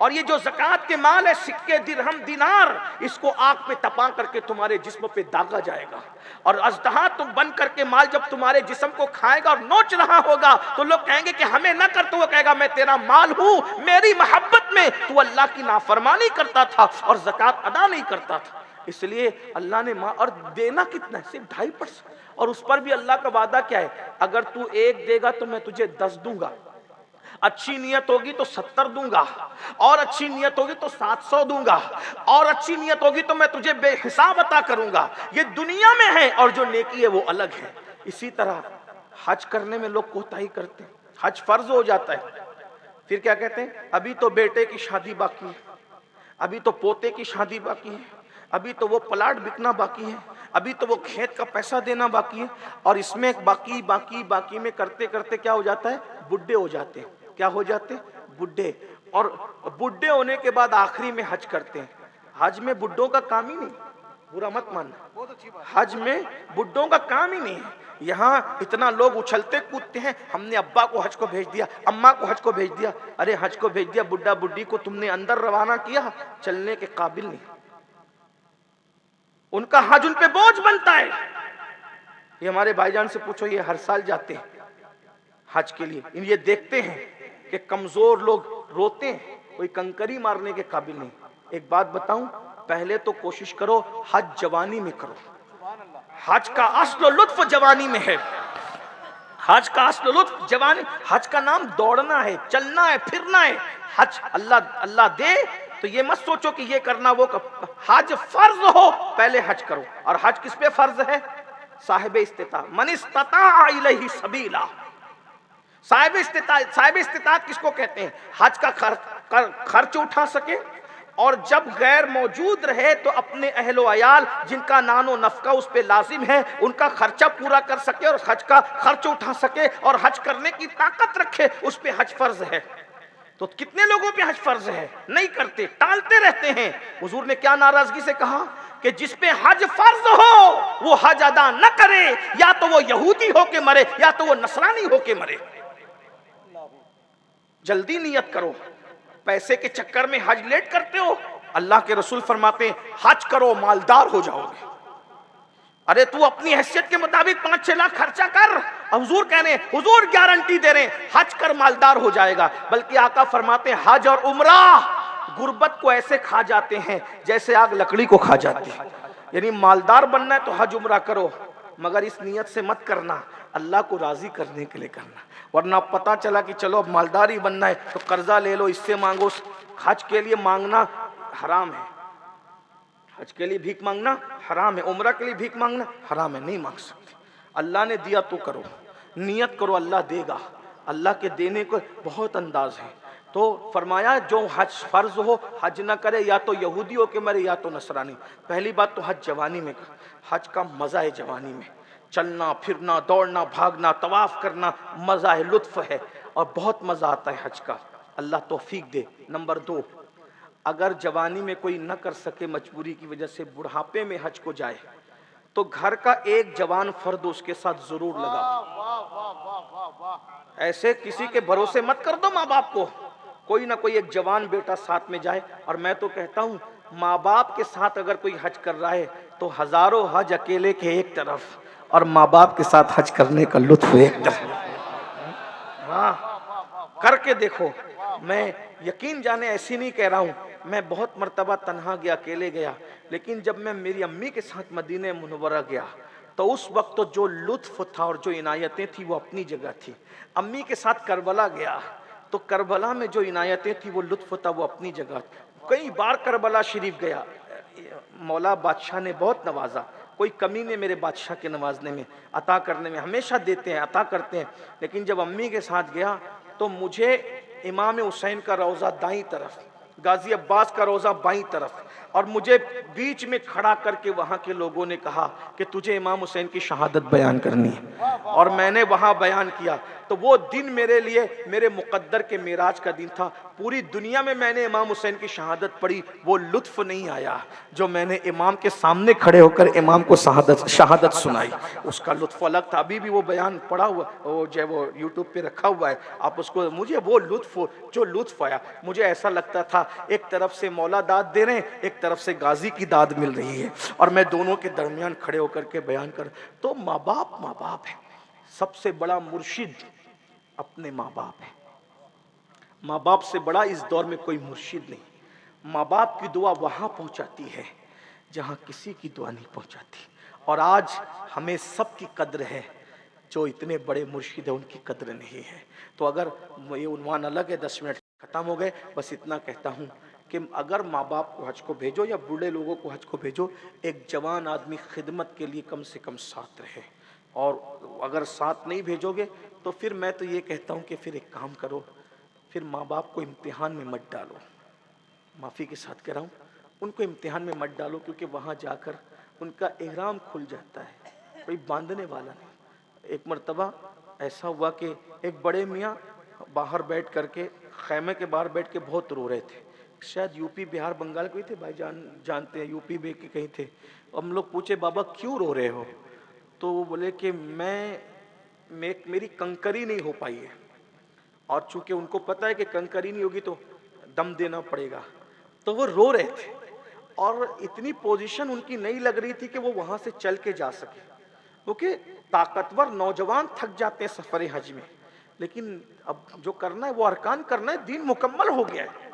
और ये जो ज़कात के माल है, सिक्के, दिरहम, दिनार, इसको आग पे तपा करके तुम्हारे जिस्म पे दागा जाएगा। और अज़दहा तुम बन करके माल जब तुम्हारे जिस्म को खाएगा और नोच रहा होगा तो लोग कहेंगे कि हमें न कर, तो वो कहेगा मैं तेरा माल हूं, मेरी मोहब्बत में तू अल्लाह की नाफरमानी करता था और ज़कात अदा नहीं करता था। इसलिए अल्लाह ने और देना कितना है? सिर्फ 2.5%। और उस पर भी अल्लाह का वादा क्या है? अगर तू 1 देगा तो मैं तुझे 10 दूंगा, अच्छी नियत होगी तो 70 दूंगा, और अच्छी नियत होगी तो 700 दूंगा, और अच्छी नियत होगी तो मैं तुझे बेहिसाब अता करूंगा। ये दुनिया में है, और जो नेकी है वो अलग है। इसी तरह हज करने में लोग कोताही करते हैं। हज फर्ज हो जाता है, फिर क्या कहते हैं? अभी तो बेटे की शादी बाकी है, अभी तो पोते की शादी बाकी है, अभी तो वो प्लाट बिकना बाकी है, अभी तो वो खेत का पैसा देना बाकी है। और इसमें बाकी में करते करते क्या हो जाता है? बुढ़े हो जाते हैं। क्या हो जाते हैं? बुढ़े। और बुढ़े होने के बाद आखिरी में हज करते हैं। हज में बुढ़ों का काम ही नहीं, برا مت ماننا، حج میں بڈھوں کا کام ہی نہیں ہے. یہاں اتنا لوگ اچھلتے کودتے ہیں، ہم نے ابا کو حج کو بھیج دیا، اماں کو حج کو بھیج دیا. ارے حج کو بھیج دیا، بڈھا بڈھی کو تم نے اندر روانہ کیا، چلنے کے قابل نہیں. ان کا حج ان پہ بوجھ بنتا ہے. یہ ہمارے بھائی جان سے پوچھو، یہ ہر سال جاتے ہیں حج کے لیے، یہ دیکھتے ہیں کہ کمزور لوگ روتے ہیں، کوئی کنکری مارنے کے قابل نہیں. ایک بات بتاؤں، پہلے تو کوشش کرو حج جوانی میں کرو. حج کا اصل و لطف جوانی میں ہے. حج کا اصل و لطف جوانی. حج کا نام دوڑنا ہے، چلنا ہے، پھرنا ہے. حج اللہ دے تو یہ مت سوچو کہ یہ کرنا وہ حج فرض ہو پہلے حج کرو. اور حج کس پہ فرض ہے؟ صاحب استطاعت. من استطاع الیہ سبیلا. صاحب استطاعت کس کو کہتے ہیں؟ حج کا خرچ اٹھا سکے، اور جب غیر موجود رہے تو اپنے اہل و عیال جن کا نان و نفقہ اس پہ لازم ہے ان کا خرچہ پورا کر سکے، اور حج کا خرچ اٹھا سکے، اور حج کرنے کی طاقت رکھے، اس پہ حج فرض ہے. تو کتنے لوگوں پہ حج فرض ہے؟ نہیں کرتے، ٹالتے رہتے ہیں. حضور نے کیا ناراضگی سے کہا کہ جس پہ حج فرض ہو وہ حج ادا نہ کرے، یا تو وہ یہودی ہو کے مرے یا تو وہ نصرانی ہو کے مرے. جلدی نیت کرو. پیسے کے چکر میں حج لیٹ کرتے ہو. اللہ کے رسول فرماتے ہیں حج کرو مالدار ہو جاؤ گے. ارے تو اپنی حیثیت کے مطابق 5-6 لاکھ خرچہ کر. حضور کہہ رہے ہیں، حضور گارنٹی دے رہے ہیں حج کر مالدار ہو جائے گا. بلکہ آقا فرماتے ہیں حج اور عمرہ غربت کو ایسے کھا جاتے ہیں جیسے آگ لکڑی کو کھا جاتی ہے. یعنی مالدار بننا ہے تو حج عمرہ کرو، مگر اس نیت سے مت کرنا اللہ کو راضی کرنے کے لیے کرنا. ورنہ پتہ چلا کہ چلو اب مالدار ہی بننا ہے تو قرضہ لے لو، اس سے مانگو. حج کے لیے مانگنا حرام ہے. حج کے لیے بھیک مانگنا حرام ہے. عمرہ کے لیے بھیک مانگنا حرام ہے، نہیں مانگ سکتے. اللہ نے دیا تو کرو، نیت کرو اللہ دے گا. اللہ کے دینے کو بہت انداز ہے. تو فرمایا جو حج فرض ہو حج نہ کرے، یا تو یہودی ہو کے مرے یا تو نصرانی. پہلی بات تو حج جوانی میں کر. حج کا مزہ ہے جوانی میں، چلنا پھرنا، دوڑنا بھاگنا، طواف کرنا، مزہ ہے، لطف ہے، اور بہت مزہ آتا ہے حج کا. اللہ توفیق دے. نمبر 2، اگر جوانی میں کوئی نہ کر سکے مجبوری کی وجہ سے، بڑھاپے میں حج کو جائے تو گھر کا ایک جوان فرد اس کے ساتھ ضرور لگا. ایسے کسی کے بھروسے مت کر دو ماں باپ کو. کوئی نہ کوئی ایک جوان بیٹا ساتھ میں جائے. اور میں تو کہتا ہوں ماں باپ کے ساتھ اگر کوئی حج کر رہا ہے تو ہزاروں حج اکیلے کے ایک طرف، اور ماں باپ کے ساتھ حج کرنے کا لطف ایک طرف. ہاں کر کے دیکھو. میں یقین جانے ایسی نہیں کہہ رہا ہوں، میں بہت مرتبہ تنہا گیا، اکیلے گیا، لیکن جب میں میری امی کے ساتھ مدینہ منورہ گیا تو اس وقت تو جو لطف تھا اور جو عنایتیں تھی وہ اپنی جگہ تھی. امی کے ساتھ کربلا گیا تو کربلا میں جو عنایتیں تھی وہ لطف تھا وہ اپنی جگہ. کئی بار کربلا شریف گیا، مولا بادشاہ نے بہت نوازا. کوئی کمی نہیں میرے بادشاہ کے نوازنے میں، عطا کرنے میں. ہمیشہ دیتے ہیں، عطا کرتے ہیں. لیکن جب امی کے ساتھ گیا تو مجھے امام حسین کا روضہ دائیں طرف، غازی عباس کا روضہ بائیں طرف، اور مجھے بیچ میں کھڑا کر کے وہاں کے لوگوں نے کہا کہ تجھے امام حسین کی شہادت بیان کرنی ہے. اور میں نے وہاں بیان کیا. تو وہ دن میرے لیے میرے مقدر کے معراج کا دن تھا. پوری دنیا میں نے امام حسین کی شہادت پڑھی، وہ لطف نہیں آیا جو میں نے امام کے سامنے کھڑے ہو کر امام کو شہادت سنائی. اس کا لطف الگ تھا. ابھی بھی وہ بیان پڑا ہوا، وہ جو وہ یوٹیوب پہ رکھا ہوا ہے، آپ اس کو. مجھے وہ لطف آیا. مجھے ایسا لگتا تھا ایک طرف سے مولا داد دے رہے ہیں، ایک طرف سے غازی کی داد مل رہی ہے، اور میں دونوں کے درمیان کھڑے ہو کر کے بیان کر. تو ماں باپ ہے. سب سے بڑا مرشد اپنے ماں باپ ہے. ماں باپ سے بڑا اس دور میں کوئی مرشد نہیں. ماں باپ کی دعا وہاں پہنچاتی ہے جہاں کسی کی دعا نہیں پہنچاتی. اور آج ہمیں سب کی قدر ہے، جو اتنے بڑے مرشد ہیں ان کی قدر نہیں ہے. تو اگر یہ عنوان الگ ہے، 10 منٹ ختم ہو گئے. بس اتنا کہتا ہوں کہ اگر ماں باپ کو حج کو بھیجو یا بوڑھے لوگوں کو حج کو بھیجو، ایک جوان آدمی خدمت کے لیے کم سے کم ساتھ رہے. اور اگر ساتھ نہیں بھیجو گے تو پھر میں تو یہ کہتا ہوں کہ پھر ایک کام کرو، پھر ماں باپ کو امتحان میں مت ڈالو. معافی کے ساتھ کہہ رہا ہوں، ان کو امتحان میں مت ڈالو، کیونکہ وہاں جا کر ان کا احرام کھل جاتا ہے، کوئی باندھنے والا نہیں. ایک مرتبہ ایسا ہوا کہ ایک بڑے میاں باہر بیٹھ کر کے، خیمے کے باہر بیٹھ کے بہت رو رہے تھے. शायद यूपी बिहार बंगाल कोई थे भाई जानते हैं, यूपी में के कहीं थे। हम लोग पूछे बाबा क्यों रो रहे हो, तो वो बोले कि मेरी कंकरी नहीं हो पाई है, और चूंकि उनको पता है कि कंकरी नहीं होगी तो दम देना पड़ेगा, तो वो रो रहे थे। और इतनी पोजीशन उनकी नहीं लग रही थी कि वो वहां से चल के जा सके, क्योंकि ताकतवर नौजवान थक जाते हैं सफर हज में, लेकिन अब जो करना है वो अरकान करना है, दीन मुकम्मल हो गया है।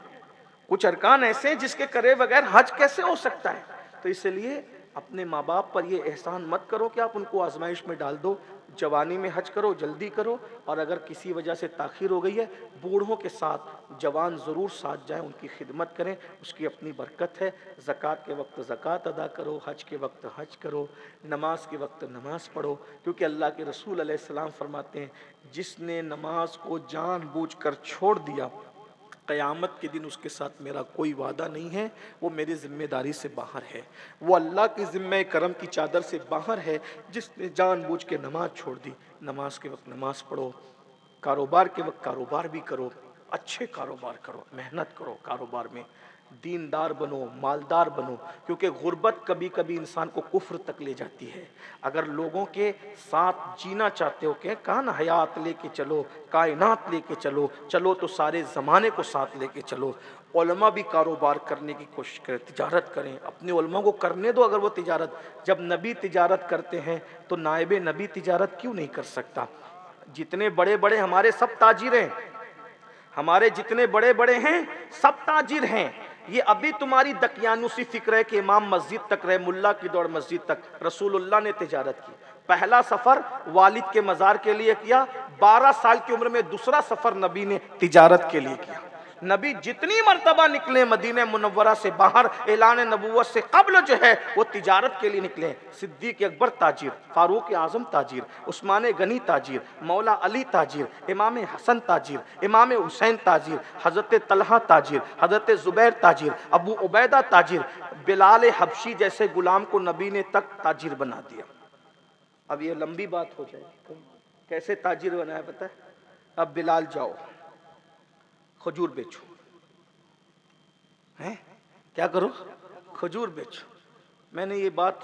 कुछ अरकान ऐसे हैं जिसके करे बगैर हज कैसे हो सकता है। तो इसलिए अपने माँ बाप पर ये एहसान मत करो कि आप उनको आजमाइश में डाल दो। जवानी में हज करो, जल्दी करो, और अगर किसी वजह से ताखीर हो गई है, बूढ़ों के साथ जवान ज़रूर साथ जाएं, उनकी खिदमत करें, उसकी अपनी बरकत है। ज़कात के वक्त ज़कात अदा करो, हज के वक्त हज करो, नमाज के वक्त नमाज पढ़ो, क्योंकि अल्लाह के रसूल अलैहिस्सलाम फरमाते हैं, जिसने नमाज को जानबूझकर छोड़ दिया, क़यामत के दिन उसके साथ मेरा कोई वादा नहीं है, वो मेरी ज़िम्मेदारी से बाहर है, वो अल्लाह की ज़िम्मे करम की चादर से बाहर है, जिसने जानबूझ के नमाज छोड़ दी। नमाज के वक्त नमाज पढ़ो, कारोबार के वक्त कारोबार भी करो, अच्छे कारोबार करो, मेहनत करो कारोबार में, दीनदार बनो, मालदार बनो, क्योंकि गुर्बत कभी कभी इंसान को कुफ्र तक ले जाती है। अगर लोगों के साथ जीना चाहते हो कि कान हयात लेके चलो, कायनात लेके चलो, चलो तो सारे ज़माने को साथ लेके चलो। उलमा भी कारोबार करने की कोशिश करें, तिजारत करें, अपने उलमा को करने दो अगर वो तिजारत। जब नबी तिजारत करते हैं तो नायब नबी तिजारत क्यों नहीं कर सकता। जितने बड़े बड़े हमारे सब ताजिर हैं, हमारे जितने बड़े बड़े हैं सब ताजिर हैं। ये अभी तुम्हारी दकियानुसी फिक्र है कि इमाम मस्जिद तक रहे, मुल्ला की दौड़ मस्जिद तक। रसूलुल्लाह ने तिजारत की, पहला सफर वालिद के मजार के लिए किया, 12 साल की उम्र में दूसरा सफर नबी ने तिजारत के लिए किया। नबी जितनी मर्तबा निकले मदीने मुनव्वरा से बाहर, ऐलान नबूवत से कब्ल जो है वो तिजारत के लिए निकले। सिद्दीक अकबर ताजिर, फारूक आजम ताजिर, उस्मान गनी ताजिर, मौला अली ताजिर, इमाम हसन ताजिर, इमाम हुसैन ताजिर, हजरत तलहा ताजिर, हजरत जुबैर ताजिर, अबू उबैदा ताजिर, बिलाल हबशी जैसे गुलाम को नबी ने तक ताजिर बना दिया। अब ये लंबी बात हो जाएगी, कैसे ताजिर बनाया पता है। अब बिलाल जाओ खजूर बेचो, हैं क्या करो, खजूर बेचो। मैंने ये बात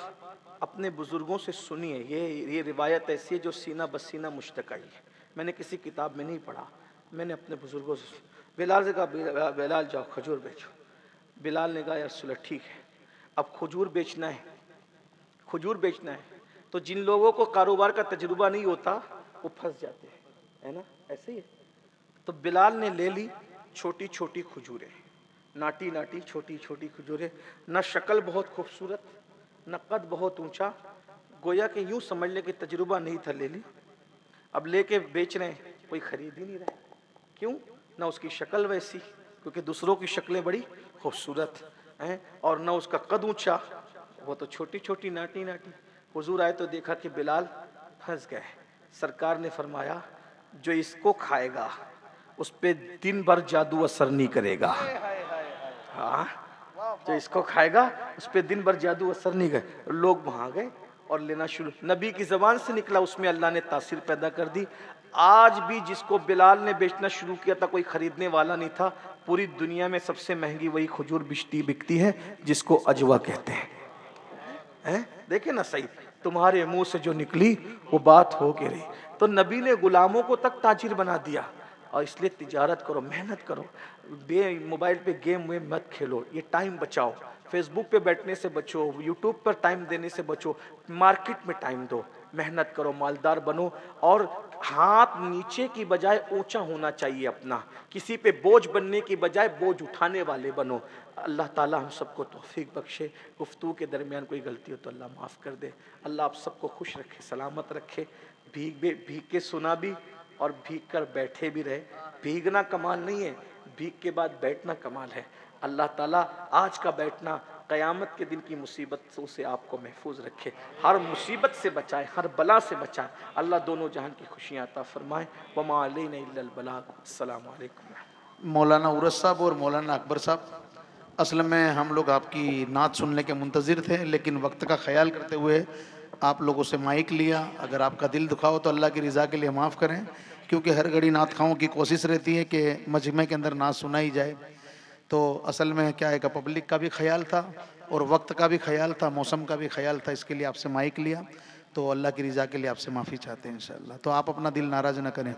अपने बुजुर्गों से सुनी है, ये रिवायत ऐसी है जो सीना बसीना मुश्तक आई है, मैंने किसी किताब में नहीं पढ़ा, मैंने अपने बुजुर्गों से। बिलाल से कहा बिलाल जाओ खजूर बेचो। बिलाल ने कहा यार सुलह ठीक है, अब खजूर बेचना है, खजूर बेचना है। तो जिन लोगों को कारोबार का तजुर्बा नहीं होता वो फंस जाते हैं, है ना, ऐसे ही। तो बिलाल ने ले ली छोटी छोटी खजूरें, नाटी नाटी छोटी छोटी खजूरें, न शक्ल बहुत खूबसूरत, न कद बहुत ऊंचा, गोया कि यूं समझ ले कि तजुर्बा नहीं था, ले ली। अब लेके बेच रहे हैं, कोई खरीद ही नहीं रहा। क्यों? ना उसकी शक्ल वैसी, क्योंकि दूसरों की शक्लें बड़ी खूबसूरत हैं, और न उसका कद ऊंचा, वो तो छोटी छोटी नाटी नाटी। हुजूर आए तो देखा कि बिलाल फंस गए। सरकार ने फरमाया जो इसको खाएगा उस पे दिन भर जादू असर नहीं करेगा। हाँ, जो इसको खाएगा उस पे दिन भर जादू असर नहीं करे। लोग वहां गए और लेना शुरू, नबी की जबान से निकला, उसमें अल्लाह ने तासीर पैदा कर दी। आज भी जिसको बिलाल ने बेचना शुरू किया था कोई खरीदने वाला नहीं था। पूरी दुनिया में सबसे महंगी वही खजूर बिकती है जिसको अजवा कहते हैं। देखे ना सही, तुम्हारे मुंह से जो निकली वो बात हो के रही। तो नबी ने गुलामों को तक ताजिर बना दिया। और इसलिए तिजारत करो, मेहनत करो, मोबाइल पे गेम वेम मत खेलो, ये टाइम बचाओ, फेसबुक पे बैठने से बचो, यूट्यूब पर टाइम देने से बचो, मार्केट में टाइम दो, मेहनत करो, मालदार बनो। और हाथ नीचे की बजाय ऊंचा होना चाहिए अपना, किसी पे बोझ बनने की बजाय बोझ उठाने वाले बनो। अल्लाह ताला हम सबको तौफीक बख्शे। गुफ्तगू के दरमियान कोई गलती हो तो अल्लाह माफ़ कर दे। अल्लाह आप सबको खुश रखे, सलामत रखे। भीग के सुना भी और भीग कर बैठे भी रहे। भीगना कमाल नहीं है, भीग के बाद बैठना कमाल है। अल्लाह ताला आज का बैठना क़यामत के दिन की मुसीबतों से आपको महफूज रखे, हर मुसीबत से बचाए, हर बला से बचाए। अल्लाह दोनों जहान की खुशियाँ अता फरमाए। वमा अलैना इल्लल बलाग। अस्सलामु अलैकुम। मौलाना उरस साहब और मौलाना अकबर साहब, असल में हम लोग आपकी नात सुनने के मुंतज़िर थे, लेकिन वक्त का ख्याल करते हुए आप लोगों से माइक लिया। अगर आपका दिल दुखा हो तो अल्लाह की रज़ा के लिए माफ़ करें, क्योंकि हर घड़ी नात खाओं की कोशिश रहती है कि मजमे के अंदर नात सुनाई जाए। تو اصل میں کیا ہے کہ پبلک کا بھی خیال تھا اور وقت کا بھی خیال تھا، موسم کا بھی خیال تھا، اس کے لیے آپ سے مائک لیا، تو اللہ کی رضا کے لیے آپ سے معافی چاہتے ہیں انشاءاللہ. تو آپ اپنا دل ناراض نہ کریں.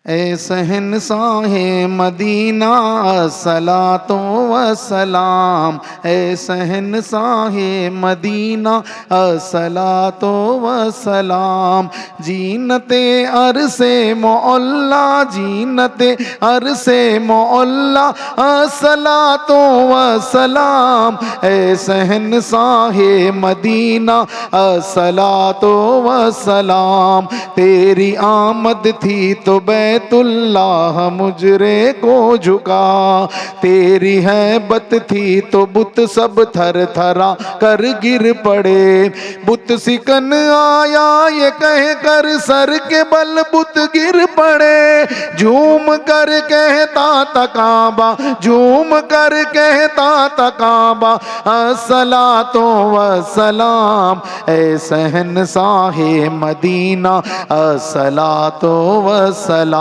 اے شہنشاہ مدینہ الصلاۃ والسلام، اے شہنشاہ مدینہ الصلاۃ والسلام، زینت عرش معلا، زینت عرش معلا الصلاۃ والسلام، اے شہنشاہ مدینہ الصلاۃ والسلام. تیری آمد تھی تو بیت اللہ مجرے کو جھکا، تیری ہیبت تھی تو بت سب تھر تھرا کر گر پڑے. بت سکن آیا یہ کہہ کر سر کے بل بت گر پڑے. جھوم کر کہتا تھا کعبہ، جھوم کر کہتا تھا کعبہ الصلاۃ والسلام، اے شہنشاہ مدینہ الصلاۃ والسلام.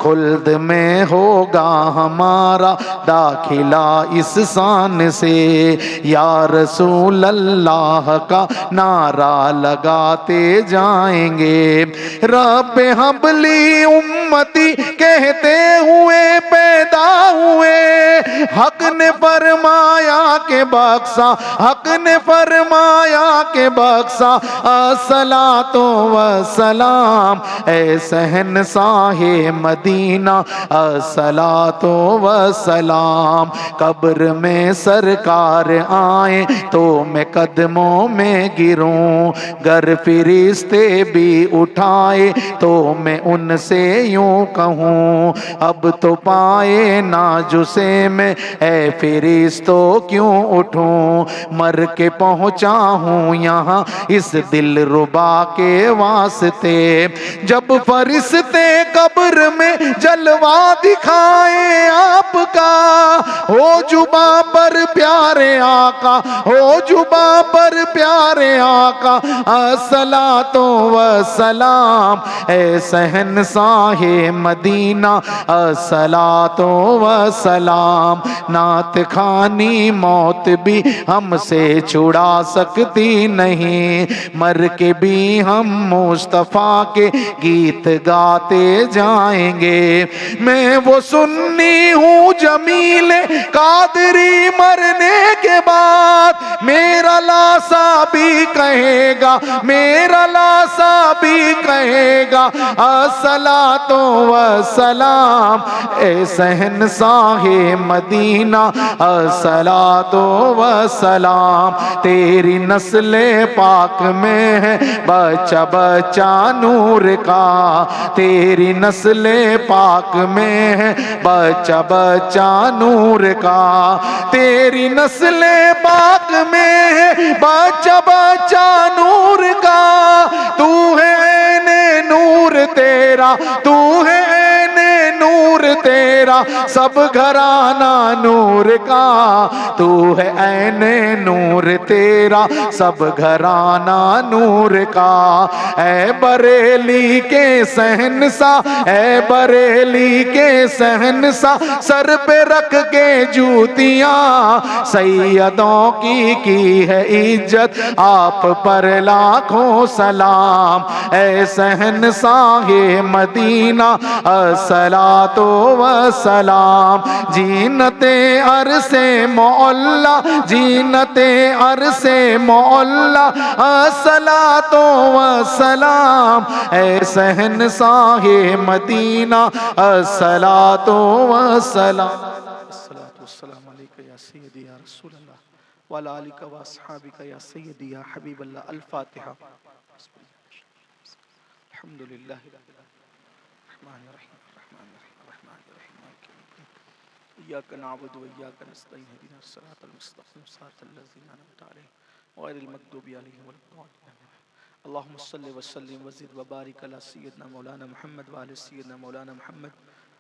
خلد میں ہوگا ہمارا داخلہ اس شان سے، یا رسول اللہ کا نعرہ لگاتے جائیں گے. رب حب لی امتی کہتے ہوئے پیدا ہوئے، حق نے فرمایا کہ بخشا، حق نے فرمایا کہ بخشا الصلاۃ والسلام، اے شہنشاہ مدینہ الصلاۃ والسلام. قبر میں سرکار آئیں تو میں قدموں میں گروں، گر فرشتے بھی اٹھائے تو میں ان سے یوں کہوں، اب تو پائے نہ جسے میں اے فرشتو کیوں اٹھوں. مر کے پہنچا ہوں یہاں اس دل ربا کے واسطے، جب فرشتے قبر میں جلوہ دکھائیں آپ کا، ہو جباں پر پیارے آقا، ہو جباں پر پیارے آقا الصلاۃ والسلام، اے شہنشاہ مدینہ الصلاۃ والسلام. نعت خوانی موت بھی ہم سے چھڑا سکتی نہیں، مر کے بھی ہم مصطفیٰ کے گیت گاتے جائیں گے. میں وہ سنی ہوں جمیل قادری، مرنے کے بعد میرا لاسا بھی کہے گا، میرا لاسا بھی کہے گا الصلاۃ والسلام، اے شہنشاہ مدینہ الصلاۃ والسلام. تیری نسل پاک میں ہے بچہ بچہ نور کا، تیری نسل پاک میں ہے بچہ بچہ نور کا، تیری نسل پاک میں ہے بچہ بچہ نور کا. تو ہے عین نور تیرا، تو ہے عین نور تیرا، سب گھرانہ نور کا. تو ہے عین نور تیرا، سب گھرانہ نور کا. اے بریلی کے شہنشاہ، اے بریلی کے شہنشاہ، سر پہ رکھ کے جوتیاں سیدوں کی ہے عزت، آپ پر لاکھوں سلام. اے شہنشاہ مدینہ الصلاۃ والسلام، زینت عرش معلا، زینت عرش معلا الصلاۃ والسلام، اے شہنشاہ مدینہ الصلاۃ والسلام. الصلاۃ والسلام علیک یا سیدی یا رسول اللہ وعلی آلک و اصحابک یا سیدی یا حبیب اللہ. الفاتحہ. الحمد للہ الرحمن الرحیم الرحمن الرحیم الرحمن الرحیم مالک یوم الدین، ایاک نعبد و ایاک نستعین، اہدنا الصراط المستقیم صراط الذین انعمت علیہم غیر المغضوب علیہم ولا الضالین. اللہم صل وسلم وزد وبارک علی سیدنا مولانا محمد وعلی سیدنا مولانا محمد،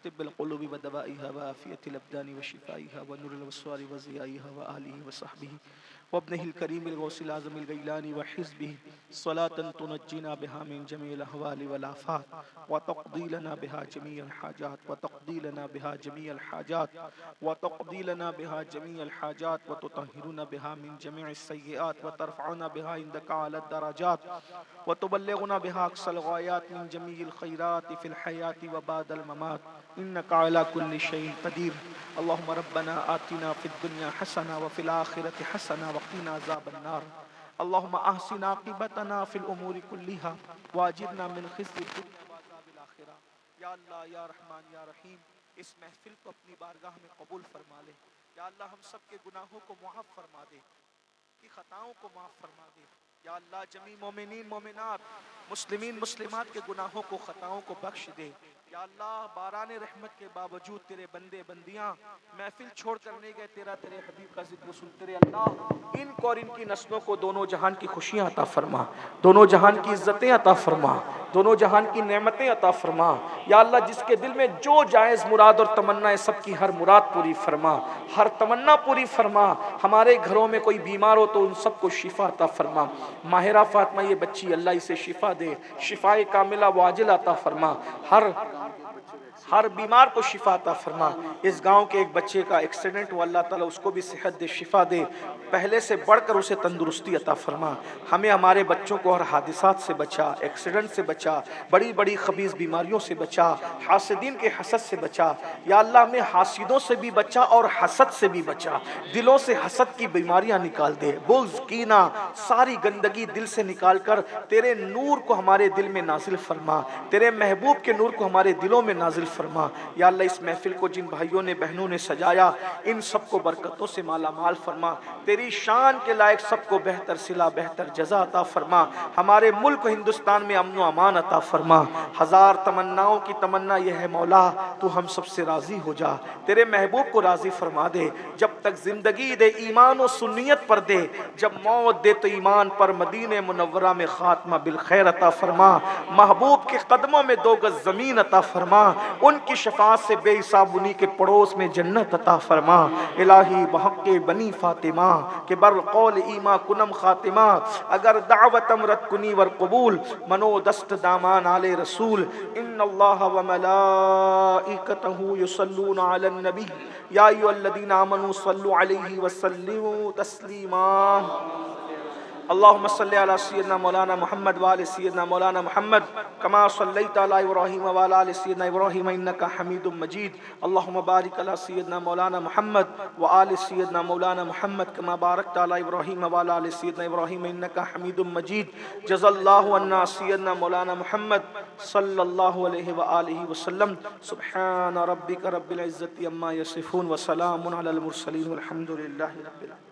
طب القلوب ودوائها وعافیت الابدان وشفائها ونور الابصار وضیائها وآلہ وصحبہ وابنه الكريم الغوث الأعظم الغيلاني وحزبه صلاة تنجينا بها من جميع الأهوال والآفات وتقضي لنا بها جميع الحاجات وتقضي لنا بها جميع الحاجات وتقضي لنا بها جميع الحاجات وتطهرنا بها من جميع السيئات وترفعنا بها عندك على الدرجات وتبلغنا بها أقصى الغايات من جميع الخيرات في الحياة وبعد الممات إنك على كل شيء قدير. اللهم ربنا آتنا في الدنيا حسنة وفي الآخرة حسنة وقنا عذاب النار. اللهم أحسن عاقبتنا في الأمور كلها واجرنا من خزي الدنيا وعذاب الآخرة. یا اللہ یا رحمان یا رحیم اس محفل کو اپنی بارگاہ میں قبول فرما لے. یا اللہ ہم سب کے گناہوں کو معاف فرما دے، کی خطاؤں کو معاف فرما دے. یا اللہ جمیع مومنین مومنات مسلمین مسلمات کے گناہوں کو خطاؤں کو بخش دے. یا اللہ باران رحمت کے باوجود تیرے بندے بندیاں محفل چھوڑ کر نہیں گئے، تیرے حبیب کا ذکر سنتے رہے. اللہ ان کو اور ان کی نسلوں کو دونوں جہان کی خوشیاں عطا فرما، دونوں جہان کی عزتیں عطا فرما، دونوں جہان کی نعمتیں عطا فرما. یا اللہ جس کے دل میں جو جائز مراد اور تمنا ہے سب کی ہر مراد پوری فرما، ہر تمنا پوری فرما. ہمارے گھروں میں کوئی بیمار ہو تو ان سب کو شفا عطا فرما. ماہرہ فاطمہ یہ بچی اللہ اسے شفا دے، شفائے کاملہ واجل عطا فرما. ہر بیمار کو شفا عطا فرما. اس گاؤں کے ایک بچے کا ایکسیڈنٹ ہوا، اللہ تعالیٰ اس کو بھی صحت دے، شفا دے، پہلے سے بڑھ کر اسے تندرستی عطا فرما. ہمیں ہمارے بچوں کو ہر حادثات سے بچا، ایکسیڈنٹ سے بچا، بڑی بڑی خبیث بیماریوں سے بچا، حاسدین کے حسد سے بچا. یا اللہ ہمیں حاسدوں سے بھی بچا اور حسد سے بھی بچا. دلوں سے حسد کی بیماریاں نکال دے، بغض کینہ ساری گندگی دل سے نکال کر تیرے نور کو ہمارے دل میں نازل فرما، تیرے محبوب کے نور کو ہمارے دلوں میں نازل فرما. یا اللہ اس محفل کو جن بھائیوں نے بہنوں نے سجایا ان سب کو برکتوں سے مالا مال فرما. تیری شان کے لائق سب کو بہتر صلہ بہتر جزا عطا فرما. ہمارے ملک ہندوستان میں امن و امان عطا فرما. ہزار تمناؤں کی تمنا یہ ہے مولا تو ہم سب سے راضی ہو جا، تیرے محبوب کو راضی فرما دے. جب تک زندگی دے ایمان و سنیت پر دے، جب موت دے تو ایمان پر. مدینہ منورہ میں خاتمہ بالخیر عطا فرما. محبوب کے قدموں میں 2 گز زمین عطا فرما. ان کی شفاعت سے بے حساب انہی کے پڑوس میں جنت عطا فرما. الہی بحق بنی فاطمہ کہ بر قول ایما کنم خاتمہ. اگر دعوتم رد کنی ور قبول منو دست دامان آل رسول. ان اللہ و ملائکتہ یصلون علی النبی یا ایھا الذین آمنوا صلوا علیہ وسلموا تسلیما. اللهم صل على سيدنا مولانا محمد وآل سيدنا مولانا محمد كما صليت على إبراهيم وعلى آل سيدنا إبراهيم إنك حميد مجيد. اللهم بارك على سيدنا مولانا محمد وآل سيدنا مولانا محمد كما باركت على إبراهيم وعلى آل سيدنا إبراهيم إنك حميد مجيد. جزا الله عنا سيدنا مولانا محمد صلى الله عليه وآله وسلم. سبحان ربك رب العزة عما يصفون وسلام على المرسلين والحمد لله رب العالمين.